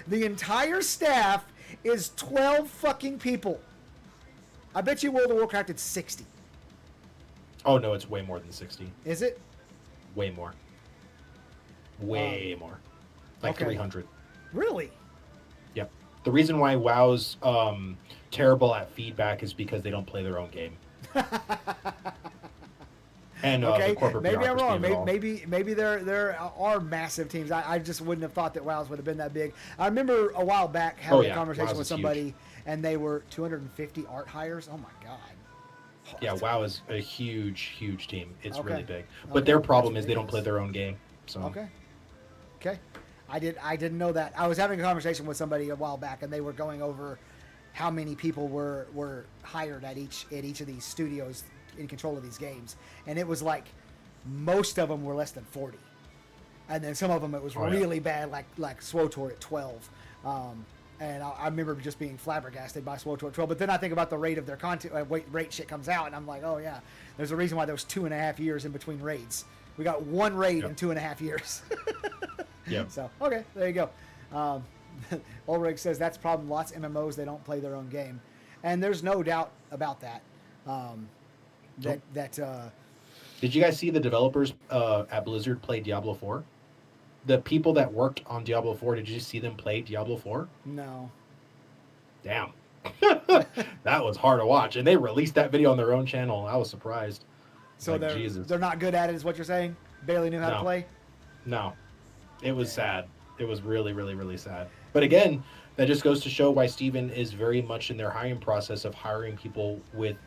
The entire staff is 12 fucking people. I bet you World of Warcraft it's 60. Oh no, it's way more than 60. Is it? Way more. Way more. Like okay. 300. Really? Yep. The reason why WoW's terrible at feedback is because they don't play their own game. And okay, the corporate maybe I'm wrong. bureaucracy Maybe there are massive teams. I just wouldn't have thought that WoW's would have been that big. I remember a while back having a conversation WoW's with is somebody, huge. and they were 250 art hires. Oh my god. Oh, Yeah, that's- WoW is a huge team. It's Okay. really big. But Okay. their problem That's is they don't play ridiculous. their own game. So Okay. I didn't know that. I was having a conversation with somebody a while back, and they were going over how many people were hired at each of these studios in control of these games, and it was like most of them were less than 40, and then some of them it was really bad, like SWTOR at 12. And I remember just being flabbergasted by SWTOR at 12. But then I think about the rate of their content, rate shit comes out, and I'm like, oh yeah, there's a reason why there was 2.5 years in between raids. We got one raid in 2.5 years. yeah. So, okay, there you go. Ulrich says that's the problem. Lots of MMOs, they don't play their own game. And there's no doubt about that. Did you guys see the developers at Blizzard play Diablo 4? The people that worked on Diablo 4, did you see them play Diablo 4? No. Damn. That was hard to watch. And they released that video on their own channel. I was surprised. So Like, Jesus. they're not good at it, is what you're saying? Barely knew how to No. play? No. It was sad. It was really sad. But again, that just goes to show why Steven is very much in their hiring process of hiring people with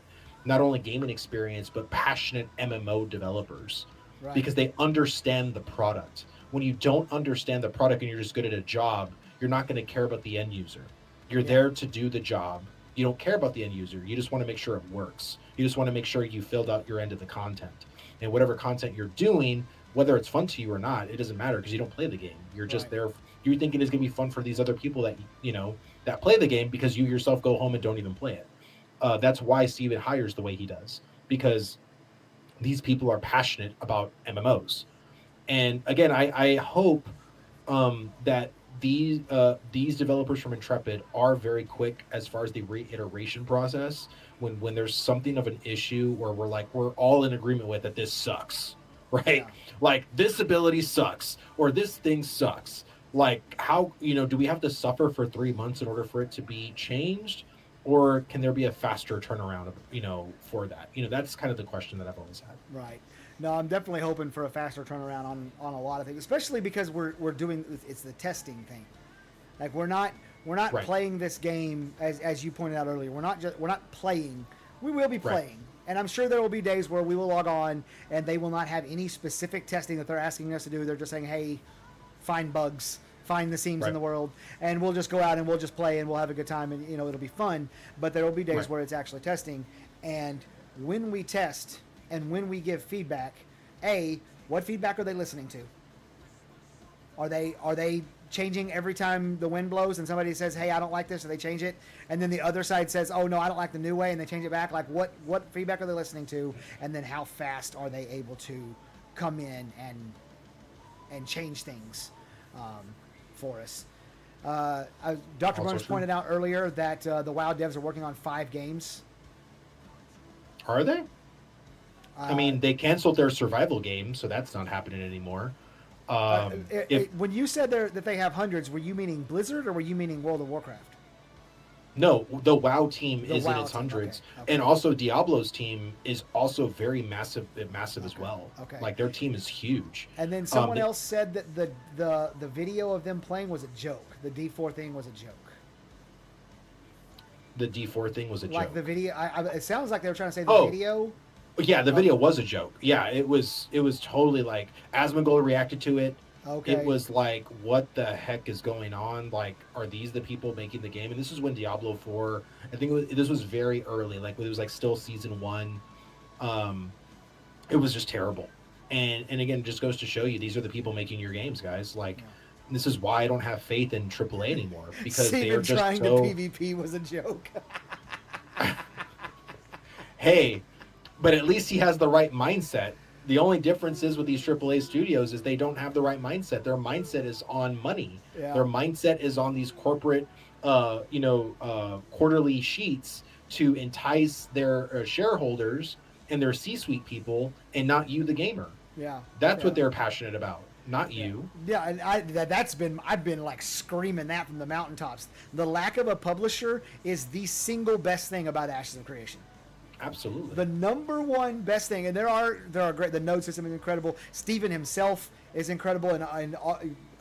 not only gaming experience, but passionate MMO developers. Right. Because they understand the product. When you don't understand the product and you're just good at a job, you're not going to care about the end user. You're there to do the job. You don't care about the end user. You just want to make sure it works. You just want to make sure you filled out your end of the content. And whatever content you're doing, whether it's fun to you or not, it doesn't matter because you don't play the game. You're just there. You're thinking it's going to be fun for these other people that, that play the game because you yourself go home and don't even play it. That's why Steven hires the way he does, because these people are passionate about MMOs. And again, I hope that these developers from Intrepid are very quick as far as the reiteration process. When there's something of an issue where we're all in agreement with that this sucks, right? Yeah. Like this ability sucks or this thing sucks. Like how, do we have to suffer for 3 months in order for it to be changed? Or can there be a faster turnaround, for that? That's kind of the question that I've always had. Right. No, I'm definitely hoping for a faster turnaround on a lot of things, especially because we're doing it's the testing thing. Like we're not playing this game as you pointed out earlier. We're not playing. We will be playing, and I'm sure there will be days where we will log on and they will not have any specific testing that they're asking us to do. They're just saying, "Hey, find bugs, find the seams in the world," and we'll just go out and we'll just play and we'll have a good time and it'll be fun. But there will be days where it's actually testing, and when we test. And when we give feedback, what feedback are they listening to? Are they changing every time the wind blows and somebody says, hey, I don't like this, or they change it, and then the other side says, oh no, I don't like the new way, and they change it back? Like what feedback are they listening to, and then how fast are they able to come in and change things for us? Dr. Burns pointed out earlier that the WoW devs are working on 5 games. Are they? I mean, they canceled their survival game, so that's not happening anymore. When you said that they have hundreds, were you meaning Blizzard or were you meaning World of Warcraft? No, the WoW team is in its team, hundreds, okay. and also Diablo's team is also very massive as well. Okay. Like their team is huge. And then someone else said that the video of them playing was a joke. The D4 thing was a joke. The D4 thing was a joke. Like the video, it sounds like they were trying to say the video. Yeah, the video was a joke. Yeah, it was totally like Asmongold reacted to it. Okay. It was like, what the heck is going on? Like, are these the people making the game? And this is when Diablo 4, I think this was very early. Like, it was like still season 1. It was just terrible. And again, it just goes to show you, these are the people making your games, guys. Like, this is why I don't have faith in AAA anymore, because they are just trying so... to PvP was a joke. Hey, but at least he has the right mindset. The only difference is with these AAA studios is they don't have the right mindset. Their mindset is on money. Yeah. Their mindset is on these corporate, quarterly sheets to entice their shareholders and their C-suite people, and not you, the gamer. Yeah, that's what they're passionate about, not you. Yeah, and I've been like screaming that from the mountaintops. The lack of a publisher is the single best thing about Ashes of Creation. Absolutely. The number one best thing, and there are great. The node system is incredible. Steven himself is incredible, and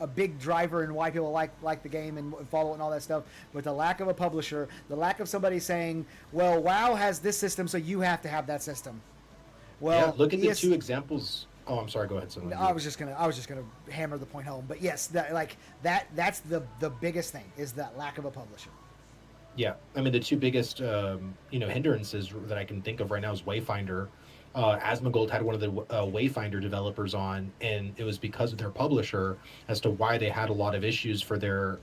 a big driver in why people like the game and follow it and all that stuff. But the lack of a publisher, the lack of somebody saying, "Well, WoW has this system, so you have to have that system." Well, yeah, look at the 2 examples. Oh, I'm sorry. Go ahead. Someone. I was just gonna hammer the point home. But yes, that's the biggest thing, is that lack of a publisher. Yeah, I mean, the 2 biggest hindrances that I can think of right now is Wayfinder. Asmongold had one of the Wayfinder developers on, and it was because of their publisher as to why they had a lot of issues for their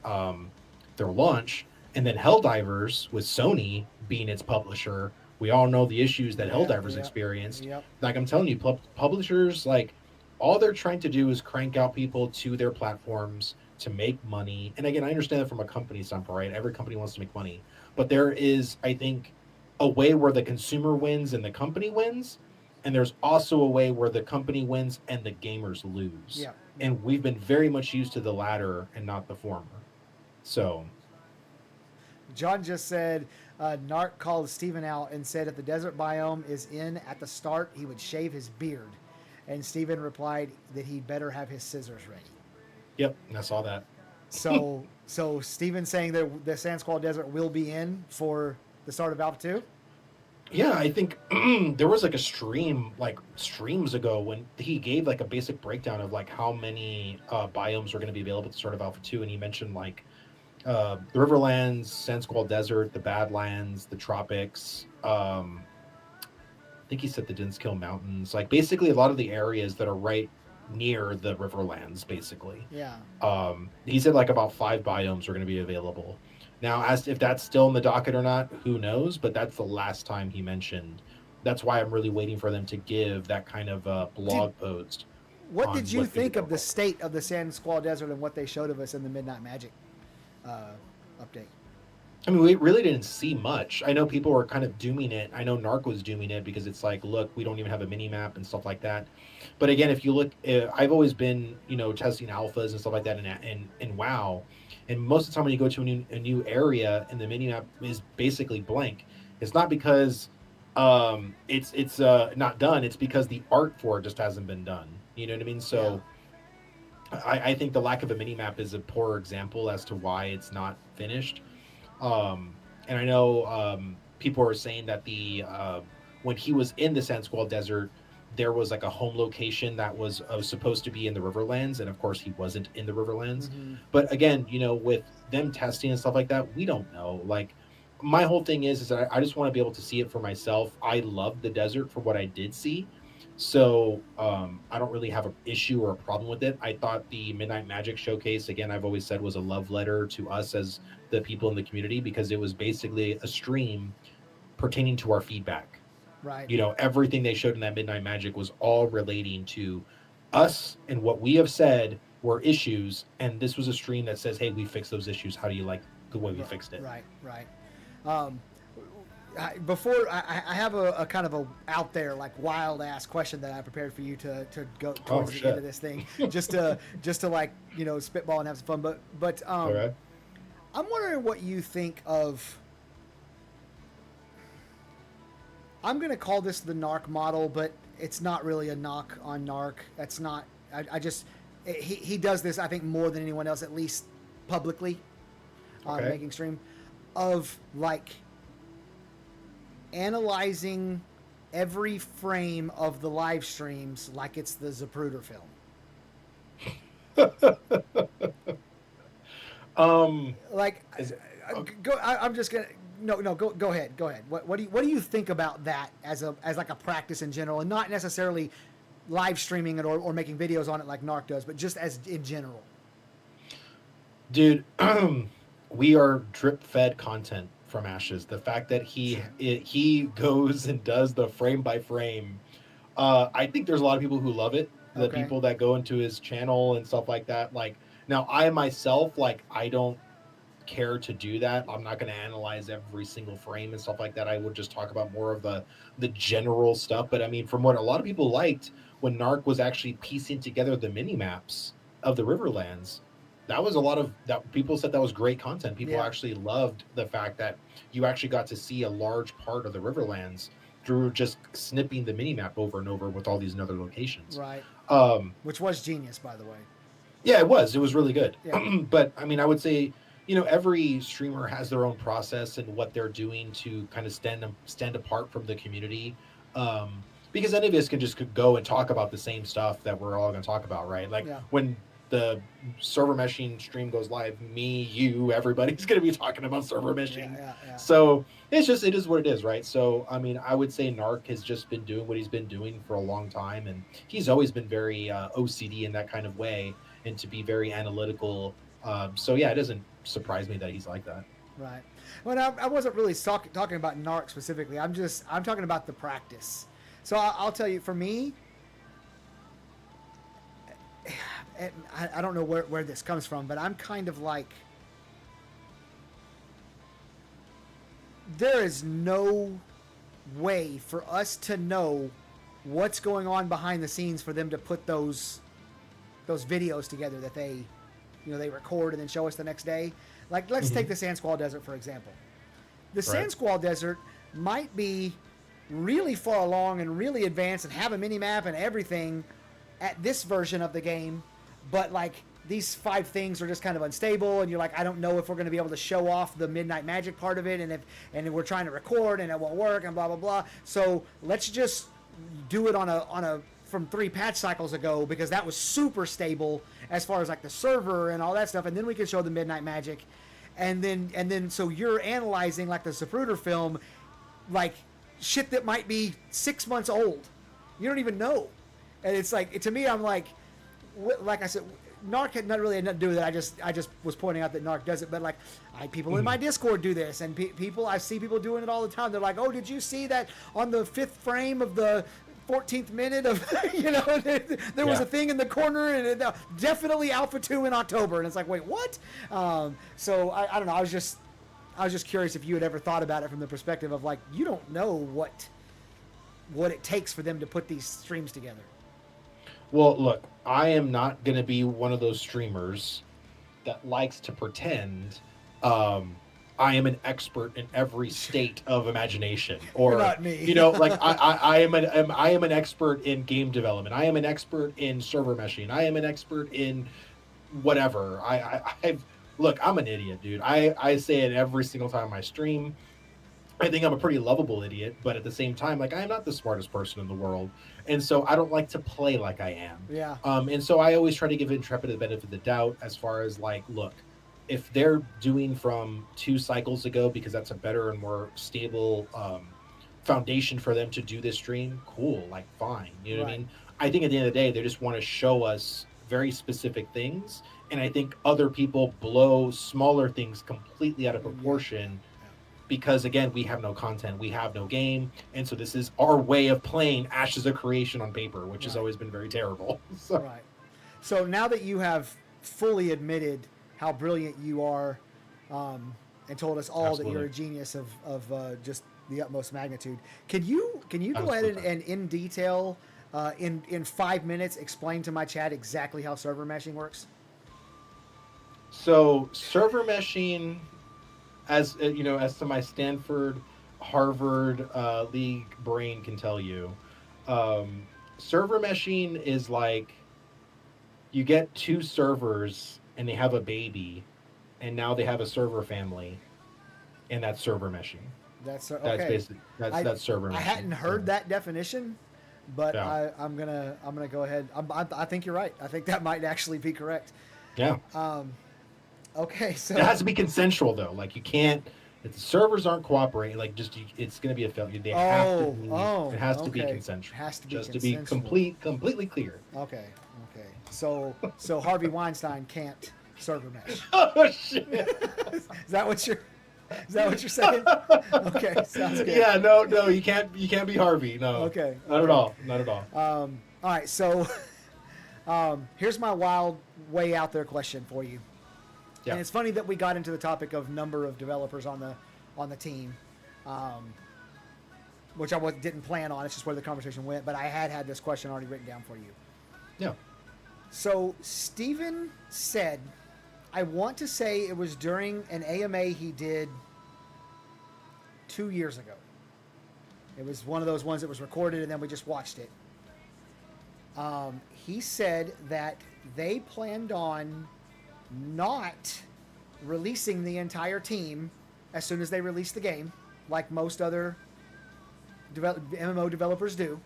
launch. And then Helldivers, with Sony being its publisher, we all know the issues that Helldivers experienced. Yep. Like I'm telling you, publishers, like, all they're trying to do is crank out people to their platforms to make money. And again, I understand that from a company standpoint, right? Every company wants to make money. But there is, I think, a way where the consumer wins and the company wins. And there's also a way where the company wins and the gamers lose. Yeah. And we've been very much used to the latter and not the former. So. John just said, Narc called Steven out and said if the desert biome is in at the start, he would shave his beard. And Steven replied that he'd better have his scissors ready. Yep, I saw that. So Steven saying that the Sand Squall Desert will be in for the start of Alpha 2? Yeah, I think there was like a stream, like streams ago, when he gave like a basic breakdown of like how many biomes are going to be available at the start of Alpha 2, and he mentioned like the Riverlands, Sand Squall Desert, the Badlands, the Tropics. I think he said the Dinskill Mountains, like basically a lot of the areas that are right near the Riverlands, basically. Yeah. He said like about 5 biomes are going to be available. Now, as if that's still in the docket or not, who knows? But that's the last time he mentioned. That's why I'm really waiting for them to give that kind of blog post. What did you think of the state of the Sand Squall Desert and what they showed of us in the Midnight Magic update? I mean, we really didn't see much. I know people were kind of dooming it. I know Narc was dooming it because it's like, look, we don't even have a mini map and stuff like that. But again, if you look, I've always been, testing alphas and stuff like that in WoW. And most of the time when you go to a new area and the mini map is basically blank, it's not because it's not done. It's because the art for it just hasn't been done. You know what I mean? So yeah. I think the lack of a mini map is a poor example as to why it's not finished. And I know people are saying that when he was in the Sand Squall Desert, there was like a home location that was supposed to be in the Riverlands, and of course he wasn't in the Riverlands. Mm-hmm. But again, with them testing and stuff like that, we don't know. Like, my whole thing is that I just want to be able to see it for myself. I love the desert for what I did see, So I don't really have an issue or a problem with it. I thought the Midnight Magic showcase, again, I've always said was a love letter to us as the people in the community, because it was basically a stream pertaining to our feedback. Right. You know, everything they showed in that Midnight Magic was all relating to us, and what we have said were issues. And this was a stream that says, hey, we fixed those issues. How do you like the way we fixed it? Right. Right. Um, before I have a kind of a out there like wild ass question that I prepared for you to go towards the end of this thing, just to like, you know, spitball and have some fun. But Okay. I'm wondering what you think of. I'm gonna call this the Narc model, but it's not really a knock on Narc. That's not. I just he does this, I think, more than anyone else, at least publicly, on Okay. making stream, of like analyzing every frame of the live streams like it's the Zapruder film. Like, Is it, okay. I'm just gonna. No, go ahead. What do you think about that as like a practice in general, and not necessarily live streaming it or making videos on it like Narc does, but just as in general? Dude, we are drip fed content from Ashes. The fact that he goes and does the frame by frame, I think there's a lot of people who love it. The Okay. people that go into his channel and stuff like that. Like, now I myself, like, I don't care to do that. I'm not going to analyze every single frame and stuff like that. I would just talk about more of the general stuff. But I mean, from what a lot of people liked when Narc was actually piecing together the mini maps of the Riverlands, that was a lot of that. People said that was great content. People Yeah. actually loved the fact that you actually got to see a large part of the Riverlands through just snipping the mini map over and over with all these other locations. Right. Um, Which was genius, by the way. yeah, it was really good. Yeah. But I mean, I would say, you know, every streamer has their own process and what they're doing to kind of stand apart from the community. Because any of us can just go and talk about the same stuff that we're all going to talk about, right? Like, Yeah. when the server meshing stream goes live, me, you, everybody's going to be talking about server meshing. Yeah. So it is what it is, right? So I mean, I would say Narc has just been doing what he's been doing for a long time, and he's always been very OCD in that kind of way, and to be very analytical. So yeah, it doesn't surprise me that he's like that. Right. Well, I wasn't really talking about Narc specifically. I'm talking about the practice. So I'll tell you, for me, I don't know where this comes from, but I'm kind of like, there is no way for us to know what's going on behind the scenes for them to put those videos together that they record and then show us the next day. Like, let's take the Sand Squall Desert, for example. The Sand Squall Desert might be really far along and really advanced and have a mini map and everything at this version of the game, but like these 5 things are just kind of unstable, and you're like, I don't know if we're going to be able to show off the Midnight Magic part of it, and if we're trying to record and it won't work and blah blah blah. So let's just do it on a from 3 patch cycles ago, because that was super stable as far as like the server and all that stuff, and then we can show the Midnight Magic, and then so you're analyzing like the Zapruder film, like shit that might be 6 months old. You don't even know. And it's like, to me, I'm like I said, Narc had not really nothing to do with it. I just was pointing out that Narc does it, but like, people in my Discord do this, and I see people doing it all the time. They're like, oh, did you see that on the 5th frame of the 14th minute of, there was a thing in the corner, and it, definitely Alpha 2 in October, and it's like, wait, what? So I don't know. I was just curious if you had ever thought about it from the perspective of like, you don't know what it takes for them to put these streams together. Well, look, I am not going to be one of those streamers that likes to pretend I am an expert in every state of imagination, or You're not me. like I am an expert in game development. I am an expert in server meshing. I am an expert in whatever. Look, I'm an idiot, dude. I say it every single time I stream. I think I'm a pretty lovable idiot, but at the same time, like, I'm not the smartest person in the world, and so I don't like to play like I am. Yeah. And so I always try to give Intrepid the benefit of the doubt, as far as like, look, if they're doing from 2 cycles ago, because that's a better and more stable foundation for them to do this stream, cool, like fine. You know what I Right. mean? I think at the end of the day, they just want to show us very specific things. And I think other people blow smaller things completely out of proportion because, again, we have no content, we have no game. And so this is our way of playing Ashes of Creation on paper, which has Right. always been very terrible. So, Right. So now that you have fully admitted how brilliant you are, and told us all that you're a Absolutely. genius of just the utmost magnitude, can you go ahead Absolutely. and in detail, in 5 minutes, explain to my chat exactly how server meshing works? So server meshing, as you know, as to my Stanford, Harvard league brain can tell you, server meshing is like you get two servers and they have a baby, and now they have a server family, and that's server meshing. That's That's okay. basically that's server meshing. I hadn't heard that definition, but Yeah. I'm gonna go ahead. I think you're right. I think that might actually be correct. Yeah, Okay, so it has to be consensual though. Like you can't. If the servers aren't cooperating, like it's going to be a failure. They have to. It has to be okay. consensual. Has to be just consensual. to be completely clear. Okay, okay. So Harvey Weinstein can't server mesh. Oh shit! Is that what you're saying? Okay, sounds good. Yeah, no, you can't be Harvey. No. Okay, Not at all. Not at all. All right, so here's my wild, way out there question for you. Yeah. And it's funny that we got into the topic of number of developers on the team, which I didn't plan on. It's just where the conversation went. But I had this question already written down for you. Yeah. So Steven said, I want to say it was during an AMA he did 2 years ago. It was one of those ones that was recorded and then we just watched it. He said that they planned on not releasing the entire team as soon as they release the game, like most other MMO developers do,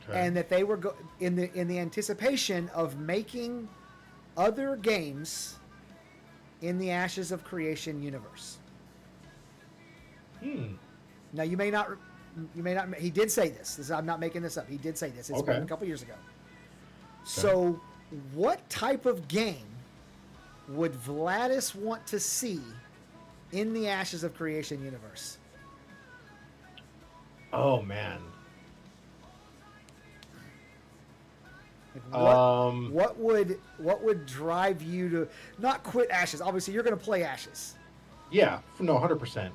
Okay. and that they were in the anticipation of making other games in the Ashes of Creation universe. Now you may not. He did say this. I'm not making this up. He did say this. It's Okay. been a couple years ago. So, what type of game would Vladis want to see in the Ashes of Creation universe? Oh man. Like what would drive you to not quit Ashes? Obviously, you're going to play Ashes. Yeah. No. 100%.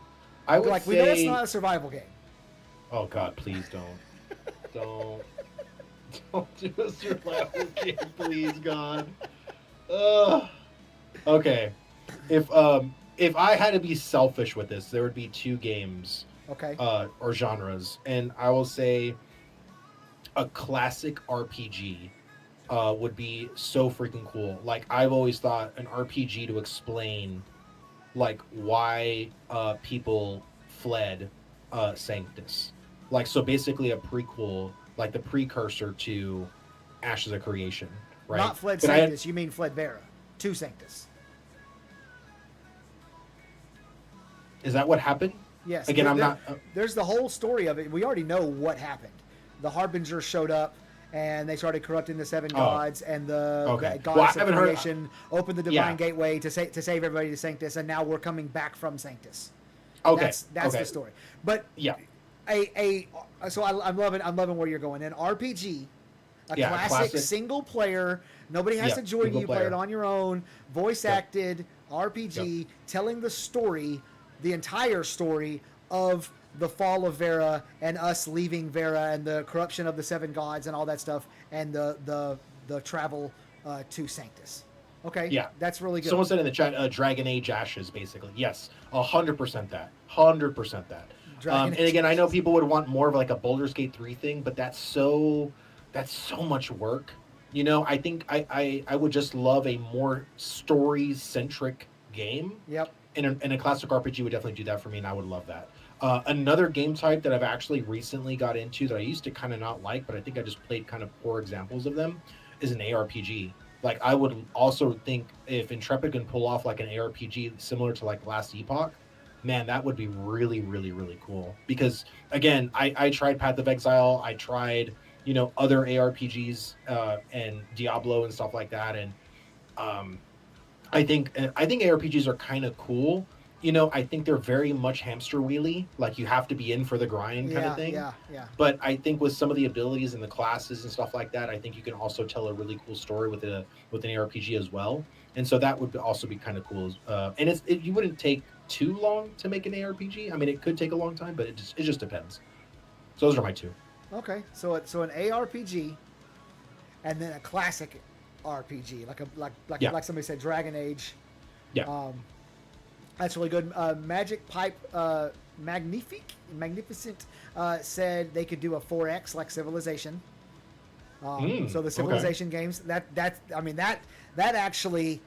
I would Like say. we know it's not a survival game. Oh God! Please don't. Don't do a survival game, please, God. Okay. If I had to be selfish with this, there would be two games Okay. or genres, and I will say a classic RPG would be so freaking cool. Like I've always thought an RPG to explain like why people fled Sanctus. Like so basically a prequel, like the precursor to Ashes of Creation, right? Not fled But Sanctus. You mean fled Vera to Sanctus. Is that what happened? Yes. Again, I'm not. There's the whole story of it. We already know what happened. The Harbingers showed up, and they started corrupting the seven gods, and the Okay. goddess Well, I of haven't heard- creation opened the divine gateway to save everybody to Sanctus, and now we're coming back from Sanctus. Okay. That's okay. the story. But Yeah. so I'm loving where you're going. An RPG, a Yeah, classic single player. Nobody has Yeah, to join single you. Play player. it on your own. Voice Yep. acted RPG, telling the story, the entire story of the fall of Vera and us leaving Vera and the corruption of the seven gods and all that stuff and the travel to Sanctus. Okay. Yeah. That's really good. Someone said in the chat, Dragon Age Ashes, basically. Yes, 100% that. 100% that. Dragon And Age again, I know Ashes. people would want more of like a Baldur's Gate 3 thing, but that's so much work. You know, I think I would just love a more story-centric game. Yep. And a classic RPG would definitely do that for me, and I would love that. Another game type that I've actually recently got into that I used to kind of not like, but I think I just played kind of poor examples of them, is an ARPG. Like I would also think if Intrepid can pull off like an ARPG similar to like Last Epoch, man, that would be really, really, really cool. Because again, I tried Path of Exile, I tried, other ARPGs and Diablo and stuff like that, and um, I think ARPGs are kind of cool. I think they're very much hamster wheelie, like you have to be in for the grind kind of Yeah, thing. yeah, yeah. But I think with some of the abilities and the classes and stuff like that, I think you can also tell a really cool story with an ARPG as well. And so that would also be kind of cool. And you wouldn't take too long to make an ARPG. I mean, it could take a long time, but it just depends. So those are my two. Okay, so an ARPG, and then a classic RPG, Yeah. like somebody said, Dragon Age. Yeah. That's really good. Magic Pipe Magnificent said they could do a 4X like Civilization. So the Civilization games that actually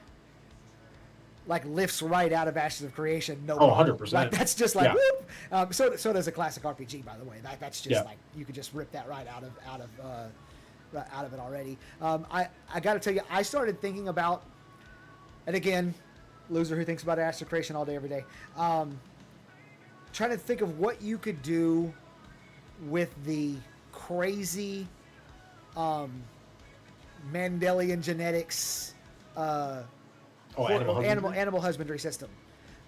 like lifts right out of Ashes of Creation. No, Oh, problem. 100%. Like, that's just like Yeah. whoop. So does a classic RPG, by the way. That's just Yeah. like you could just rip that right out of it already. I got to tell you, I started thinking about, and again, loser who thinks about Ashes of Creation all day every day. Trying to think of what you could do with the crazy Mendelian genetics. Animal husbandry system,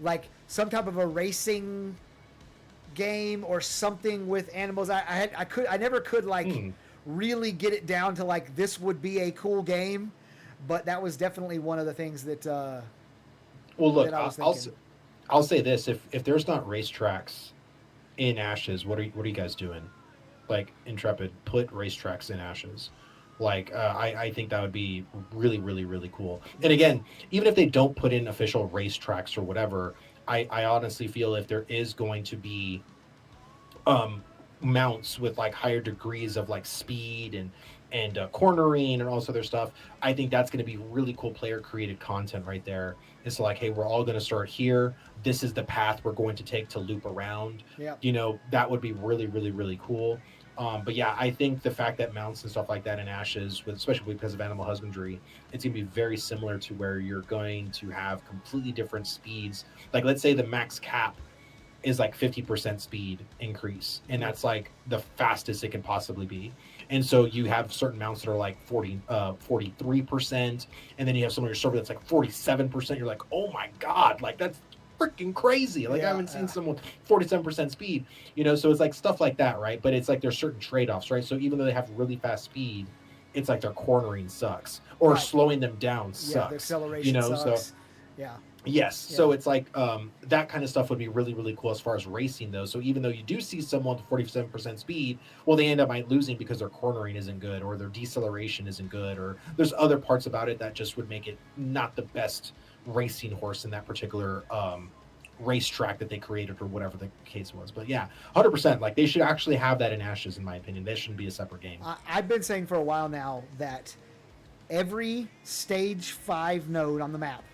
like some type of a racing game or something with animals. I never could really get it down to like this would be a cool game, but that was definitely one of the things that. Well, look, that I was I'll thinking. I'll say this: if there's not racetracks in Ashes, what are you guys doing? Like Intrepid, put racetracks in Ashes. Like I think that would be really, really, really cool. And again, even if they don't put in official racetracks or whatever, I honestly feel if there is going to be mounts with like higher degrees of like speed and cornering and all this other stuff, I think that's going to be really cool player created content right there. It's like, hey, we're all going to start here. This is the path we're going to take to loop around. Yeah. That would be really, really, really cool. But yeah, I think the fact that mounts and stuff like that in Ashes, especially because of animal husbandry, it's going to be very similar to where you're going to have completely different speeds. Like, let's say the max cap is like 50% speed increase, and that's like the fastest it can possibly be. And so you have certain mounts that are like 43%, and then you have some of your server that's like 47%. You're like, oh my God, like that's freaking crazy. Like I haven't seen someone 47% speed, so it's like stuff like that, right? But it's like there's certain trade-offs, right? So even though they have really fast speed, it's like their cornering sucks, or slowing them down sucks. The acceleration sucks. So yeah. yes, Yeah. so it's like that kind of stuff would be really, really cool as far as racing though. So even though you do see someone with 47% speed, well, they end up losing because their cornering isn't good, or their deceleration isn't good, or there's other parts about it that just would make it not the best racing horse in that particular racetrack that they created, or whatever the case was. But yeah, 100%, like they should actually have that in Ashes, in my opinion. That shouldn't be a separate game. I've been saying for a while now that every stage 5 node on the map,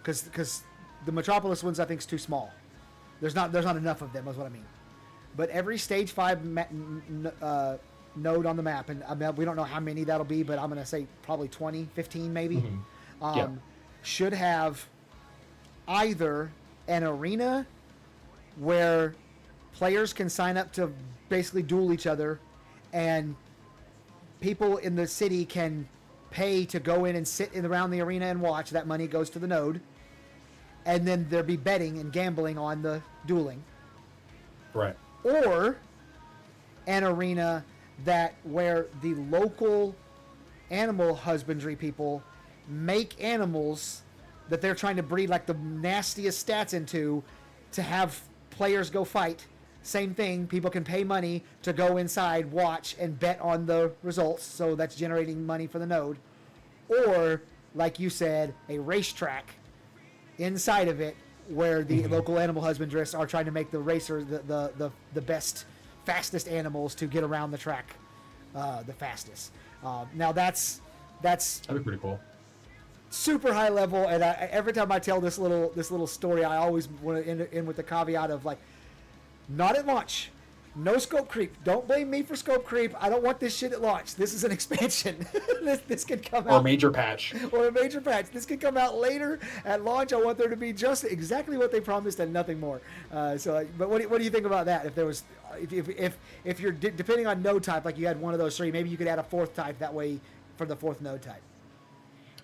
because the Metropolis ones I think is too small. There's not enough of them, is what I mean. But every stage 5 node on the map, and I mean, we don't know how many that'll be, but I'm going to say probably 20, 15 maybe, should have either an arena where players can sign up to basically duel each other, and people in the city can pay to go in and sit around the arena and watch. That money goes to the node. And then there'd be betting and gambling on the dueling. Right. Or an arena where the local animal husbandry people make animals that they're trying to breed like the nastiest stats into to have players go fight. Same thing, people can pay money to go inside, watch, and bet on the results, so that's generating money for the node. Or, like you said, a racetrack inside of it where the local animal husbandrists are trying to make the racers the best, fastest animals to get around the track the fastest. Now that'd be pretty cool. Super high level, and every time I tell this little story, I always want to end with the caveat of like, not at launch, No scope creep. Don't blame me for scope creep. I don't want this shit at launch. This is an expansion. This could come Or out. major patch. Or a major patch. This could come out later at launch. I want there to be just exactly what they promised and nothing more. But what do you think about that? If there was, if you're depending on node type, like you had one of those three, maybe you could add a fourth type that way for the fourth node type.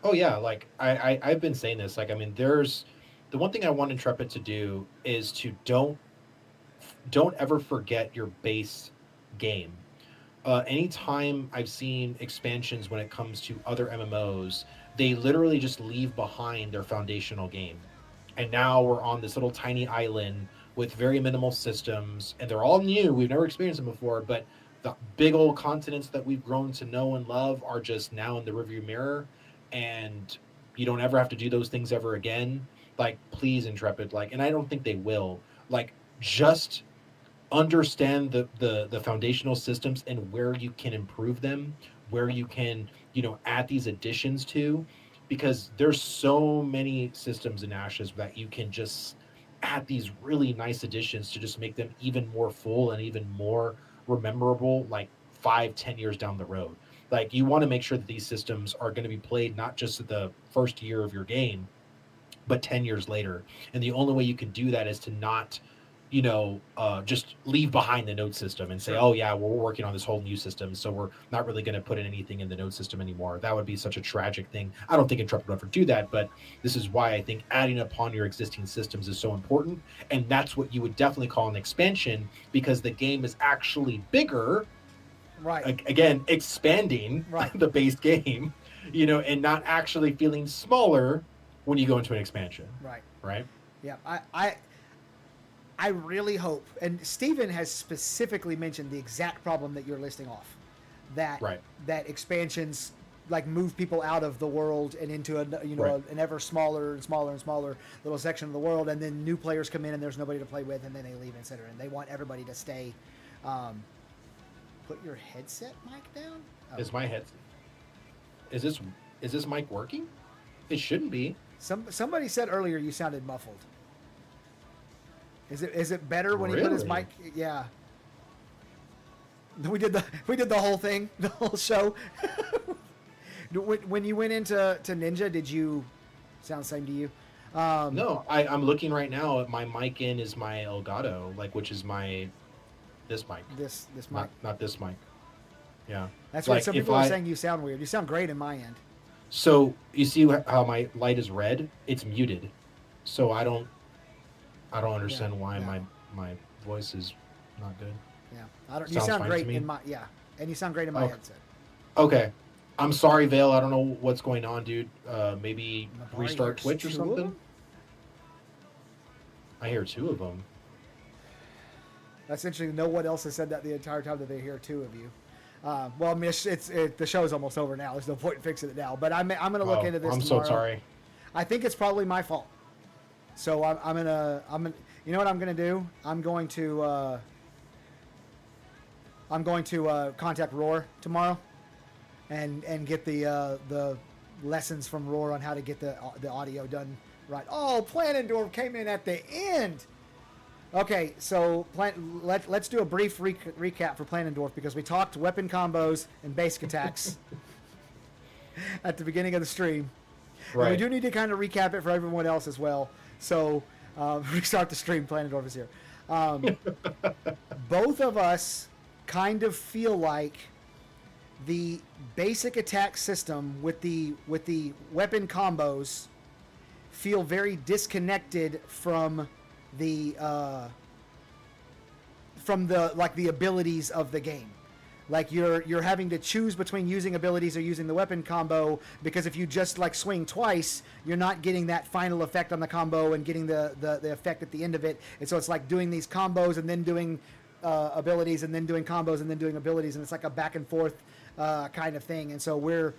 Oh yeah, like I've been saying this. Like I mean, there's the one thing I want Intrepid to do is to don't ever forget your base game. Anytime I've seen expansions when it comes to other MMOs, they literally just leave behind their foundational game. And now we're on this little tiny island with very minimal systems, and they're all new. We've never experienced them before, but the big old continents that we've grown to know and love are just now in the rearview mirror, and you don't ever have to do those things ever again. Like, please, Intrepid, like, and I don't think they will. Like, just understand the foundational systems and where you can improve them, where you can, add these additions to, because there's so many systems in Ashes that you can just add these really nice additions to just make them even more full and even more rememberable, like 5-10 years down the road. Like, you want to make sure that these systems are going to be played not just the first year of your game, but 10 years later. And the only way you can do that is to not just leave behind the node system and say, oh yeah, we're working on this whole new system, so we're not really going to put in anything in the node system anymore. That would be such a tragic thing. I don't think Intrepid would ever do that, but this is why I think adding upon your existing systems is so important. And that's what you would definitely call an expansion, because the game is actually bigger, Right. Again, expanding Right. the base game, and not actually feeling smaller when you go into an expansion. Right. Yeah. I really hope, and Steven has specifically mentioned the exact problem that you're listing off, that expansions like move people out of the world and into an ever smaller and smaller and smaller little section of the world, and then new players come in and there's nobody to play with, and then they leave, etc. And they want everybody to stay. Put your headset mic down. Oh. Is my head? Is this mic working? It shouldn't be. Somebody said earlier you sounded muffled. Is it better when he put his mic? Yeah. We did the whole thing, the whole show. When you went into Ninja, did you sound the same to you? No, I'm looking right now at my mic in is my Elgato, which is this mic. This mic. Not this mic. Yeah. That's why some people are saying you sound weird. You sound great in my end. So you see how my light is red? It's muted. So I don't understand why my voice is not good. Yeah, you sound great in my and you sound great in my headset. Okay, I'm sorry, Vale. I don't know what's going on, dude. Maybe restart Twitch or something. I hear two of them. That's interesting. No one else has said that the entire time that they hear two of you. Well, I mean, the show's almost over now. There's no point in fixing it now. But I'm going to look into this. I'm tomorrow. So sorry. I think it's probably my fault. So I'm gonna you know what I'm gonna do? I'm going to contact Roar tomorrow, and get the lessons from Roar on how to get the audio done right. Oh, Planendorf came in at the end. Okay, so let's do a brief recap for Planendorf, because we talked weapon combos and basic attacks at the beginning of the stream. Right. And we do need to kind of recap it for everyone else as well. So restart the stream. Planendorf is here. Both of us kind of feel like the basic attack system with the weapon combos feel very disconnected from the abilities of the game. Like you're having to choose between using abilities or using the weapon combo, because if you just swing twice, you're not getting that final effect on the combo and getting the effect at the end of it. And so it's like doing these combos and then doing abilities and then doing combos and then doing abilities, and it's like a back and forth kind of thing. And so we're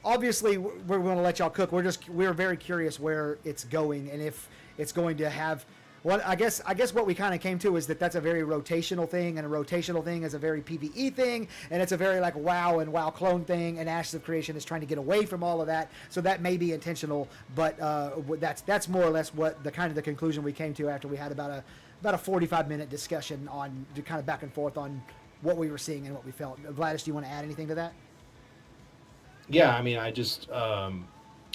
obviously we're going to let y'all cook. We're very curious where it's going, and if it's going to have Well, I guess what we kind of came to is that that's a very rotational thing, and a rotational thing is a very PvE thing, and it's a very like WoW and WoW clone thing, and Ashes of Creation is trying to get away from all of that. So that may be intentional, but that's more or less what the kind of the conclusion we came to after we had about a 45-minute discussion on the kind of back and forth on what we were seeing and what we felt. Vladis, do you want to add anything to that? Yeah, I mean, I just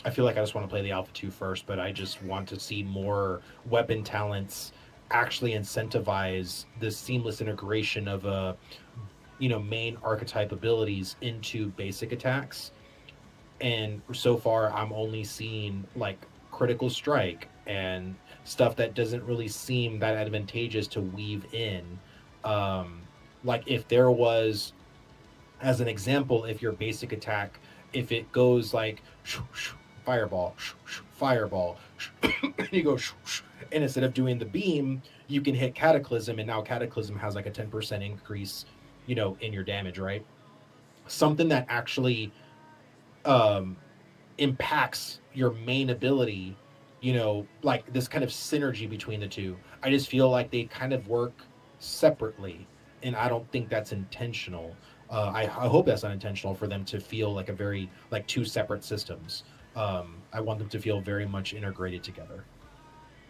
I feel like I just want to play the Alpha 2 first, but I just want to see more weapon talents actually incentivize the seamless integration of main archetype abilities into basic attacks. And so far, I'm only seeing like critical strike and stuff that doesn't really seem that advantageous to weave in. Like if there was, as an example, if your basic attack, if it goes like fireball, fireball, and you go, and instead of doing the beam, you can hit Cataclysm, and now Cataclysm has like a 10% increase, in your damage, right? Something that actually impacts your main ability, like this kind of synergy between the two. I just feel like they kind of work separately, and I don't think that's intentional. I hope that's not intentional for them to feel like like two separate systems. I want them to feel very much integrated together.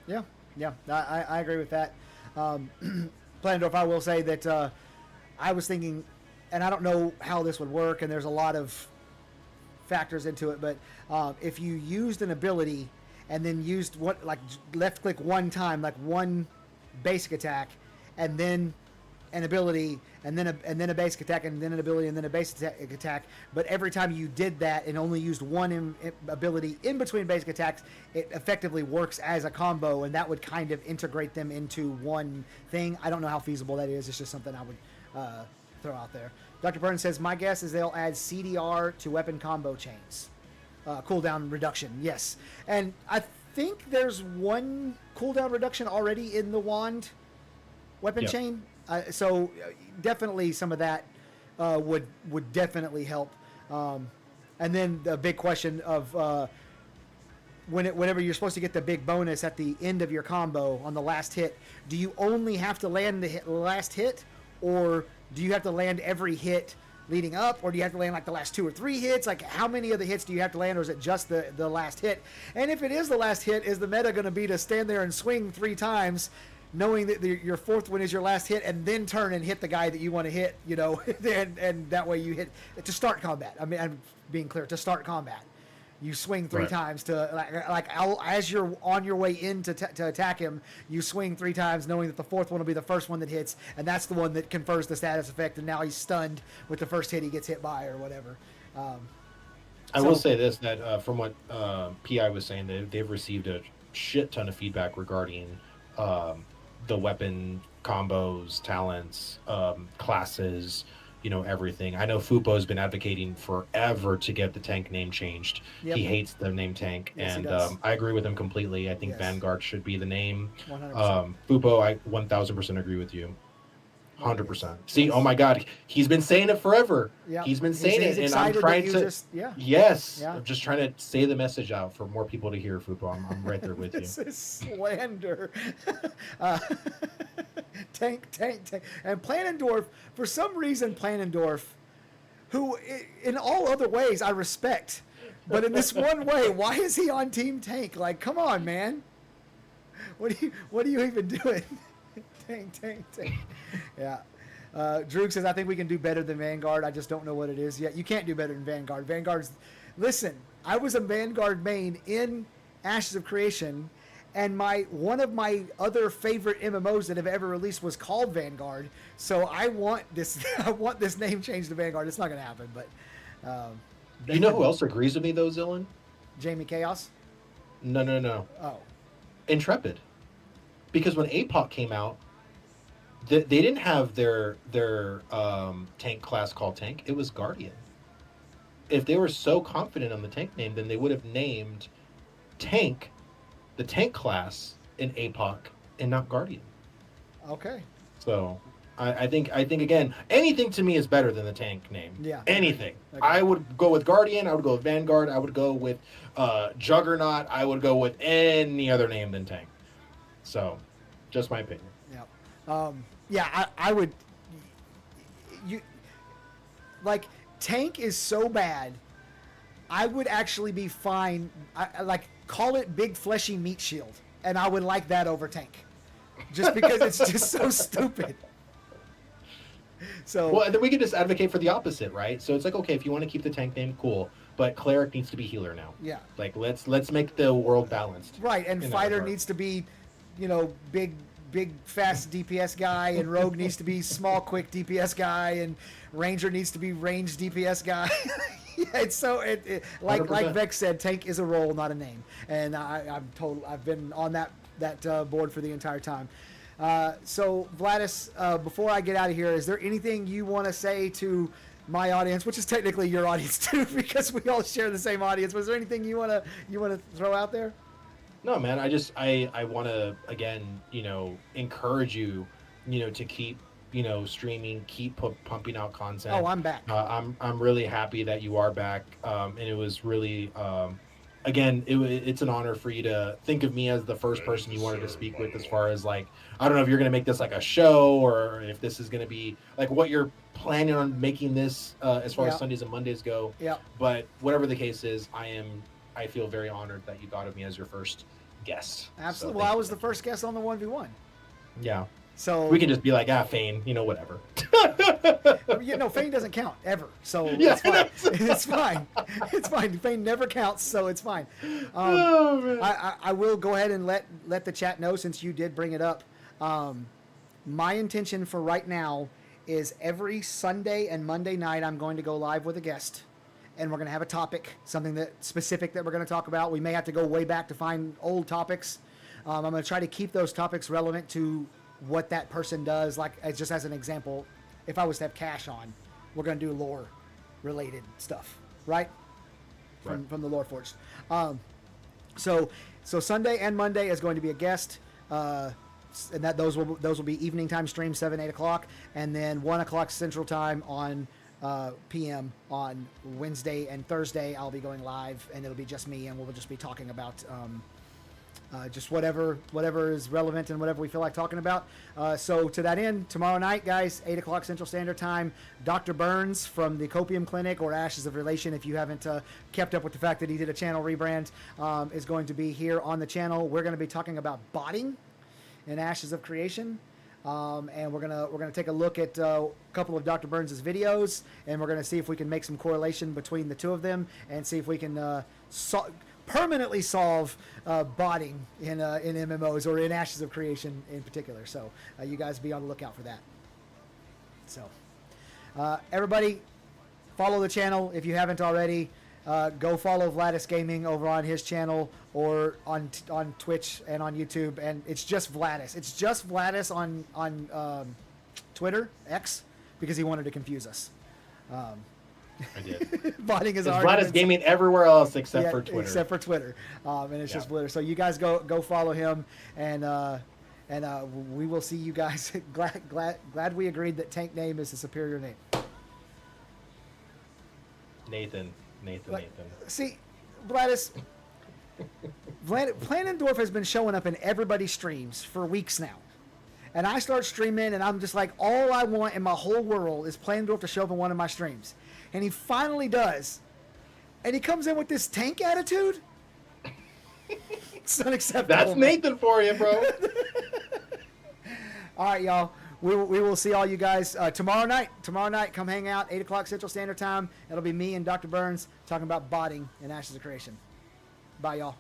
Yeah, I agree with that. Planendorf, I will say that I was thinking, and I don't know how this would work, and there's a lot of factors into it, but if you used an ability and then used left click one time, like one basic attack, and then an ability, and then a basic attack, and then an ability, and then a basic attack. But every time you did that and only used one ability in between basic attacks, it effectively works as a combo, and that would kind of integrate them into one thing. I don't know how feasible that is. It's just something I would throw out there. Dr. Burns says, my guess is they'll add CDR to weapon combo chains. Cooldown reduction, yes. And I think there's one cooldown reduction already in the wand weapon chain. So definitely some of that would definitely help. And then the big question of whenever you're supposed to get the big bonus at the end of your combo on the last hit, do you only have to land the last hit, or do you have to land every hit leading up, or do you have to land like the last 2 or 3 hits? Like how many of the hits do you have to land, or is it just the last hit? And if it is the last hit, is the meta going to be to stand there and swing 3 times, knowing that your 4th one is your last hit, and then turn and hit the guy that you want to hit, and that way you hit to start combat. I mean, I'm being clear, to start combat. You swing 3 times to as you're on your way in to attack him, you swing 3 times, knowing that the 4th one will be the first one that hits, and that's the one that confers the status effect, and now he's stunned with the first hit he gets hit by or whatever. I will say this, that from what PI was saying, they've received a shit ton of feedback regarding the weapon combos, talents, classes, everything. I know Fupo has been advocating forever to get the tank name changed. Yep. He hates the name tank, yes, and I agree with him completely. I think Vanguard should be the name. 100%. Fupo, I 1000% agree with you. 100%. See, oh my God, he's been saying it forever. Yep. He's been saying it, and I'm trying to. I'm just trying to say the message out for more people to hear. Fupo, I'm right there with you. This is slander. Tank. And Planendorf, for some reason, who in all other ways I respect, but in this one way, why is he on Team Tank? Like, come on, man. What are you even doing? Tank. Yeah. Droog says, I think we can do better than Vanguard. I just don't know what it is yet. You can't do better than Vanguard. Listen, I was a Vanguard main in Ashes of Creation, and one of my other favorite MMOs that have ever released was called Vanguard. So I want this name changed to Vanguard. It's not going to happen, but you know who else agrees with me though, Zillin? Jamie Chaos? No. Oh. Intrepid. Because when APOC came out, they didn't have their tank class called Tank. It was Guardian. If they were so confident on the tank name, then they would have named Tank, the tank class, in APOC and not Guardian. Okay. So I think again, anything to me is better than the tank name. Yeah. Anything. Okay. I would go with Guardian. I would go with Vanguard. I would go with Juggernaut. I would go with any other name than Tank. So Just my opinion. Yeah, I would. You like Tank is so bad. I would actually be fine. I like call it Big Fleshy Meat Shield, and I would like that over Tank, just because it's just so stupid. So Well, and then we can just advocate for the opposite, right? So it's like, okay, if you want to keep the tank name, cool, but cleric needs to be healer now. yeah, Like let's make the world balanced. right. And in that fighter regard. needs to be, big fast DPS guy, and rogue needs to be small quick DPS guy, and ranger needs to be ranged DPS guy. Yeah, it's so like 100%. Vex said, tank is a role, not a name, and I've been on that board for the entire time. So Vladis, before I get out of here, is there anything you want to say to my audience, which is technically your audience too, because we all share the same audience? Was there anything you wanna throw out there? No, man. I want to again, encourage you, to keep, streaming, keep pumping out content. Oh, I'm back. I'm really happy that you are back. And it was really, again, it's an honor for you to think of me as the first person you wanted to speak with. As far as like, I don't know if you're gonna make this like a show or if this is gonna be like what you're planning on making this as far Yeah. as Sundays and Mondays go. Yeah. But whatever the case is, I feel very honored that you thought of me as your first guest. Absolutely. So Well, I thank was you. the first guest on the 1v1. Yeah. So We can just be like, Fane, whatever. Fane doesn't count ever, so Yeah, it's fine. It's fine. It's fine. Fane never counts, so it's fine. Oh, man. I will go ahead and let the chat know, since you did bring it up. My intention for right now is every Sunday and Monday night I'm going to go live with a guest, and we're going to have a topic, something that specific that we're going to talk about. We may have to go way back to find old topics. I'm going to try to keep those topics relevant to what that person does. Like, just as an example, if I was to have Cash on, we're going to do lore related stuff, right? From the Lore Forged. So Sunday and Monday is going to be a guest, and that those will be evening time streams, 7-8 o'clock, and then 1 o'clock Central Time on PM on Wednesday and Thursday. I'll be going live, and it'll be just me, and we'll just be talking about just whatever is relevant and whatever we feel like talking about. So to that end, tomorrow night, guys, 8 o'clock Central Standard Time, Dr. Burns from the Copium Clinic, or Ashes of Relation, if you haven't kept up with the fact that he did a channel rebrand, is going to be here on the channel. We're going to be talking about botting in Ashes of Creation. And we're gonna take a look at a couple of Dr. Burns' videos, and we're gonna see if we can make some correlation between the two of them, and see if we can permanently solve botting in MMOs, or in Ashes of Creation in particular. So you guys be on the lookout for that. So everybody, follow the channel if you haven't already. Go follow Vladis Gaming over on his channel, or on Twitch and on YouTube, and it's just Vladis. It's just Vladis on Twitter, X, because he wanted to confuse us. I did. Botting is It's arguments. Vladis Gaming everywhere else except Yeah, for Twitter. Except for Twitter, and it's Yeah. just Twitter. So you guys go follow him, and we will see you guys. glad we agreed that Tank name is the superior name. Nathan. See, Vladis, Planendorf has been showing up in everybody's streams for weeks now. And I start streaming, and I'm just like, all I want in my whole world is Planendorf to show up in one of my streams. And he finally does. And he comes in with this tank attitude. It's unacceptable. That's Nathan for you, bro. All right, y'all. We will see all you guys tomorrow night. Tomorrow night, come hang out, 8 o'clock Central Standard Time. It'll be me and Dr. Burns talking about botting in Ashes of Creation. Bye, y'all.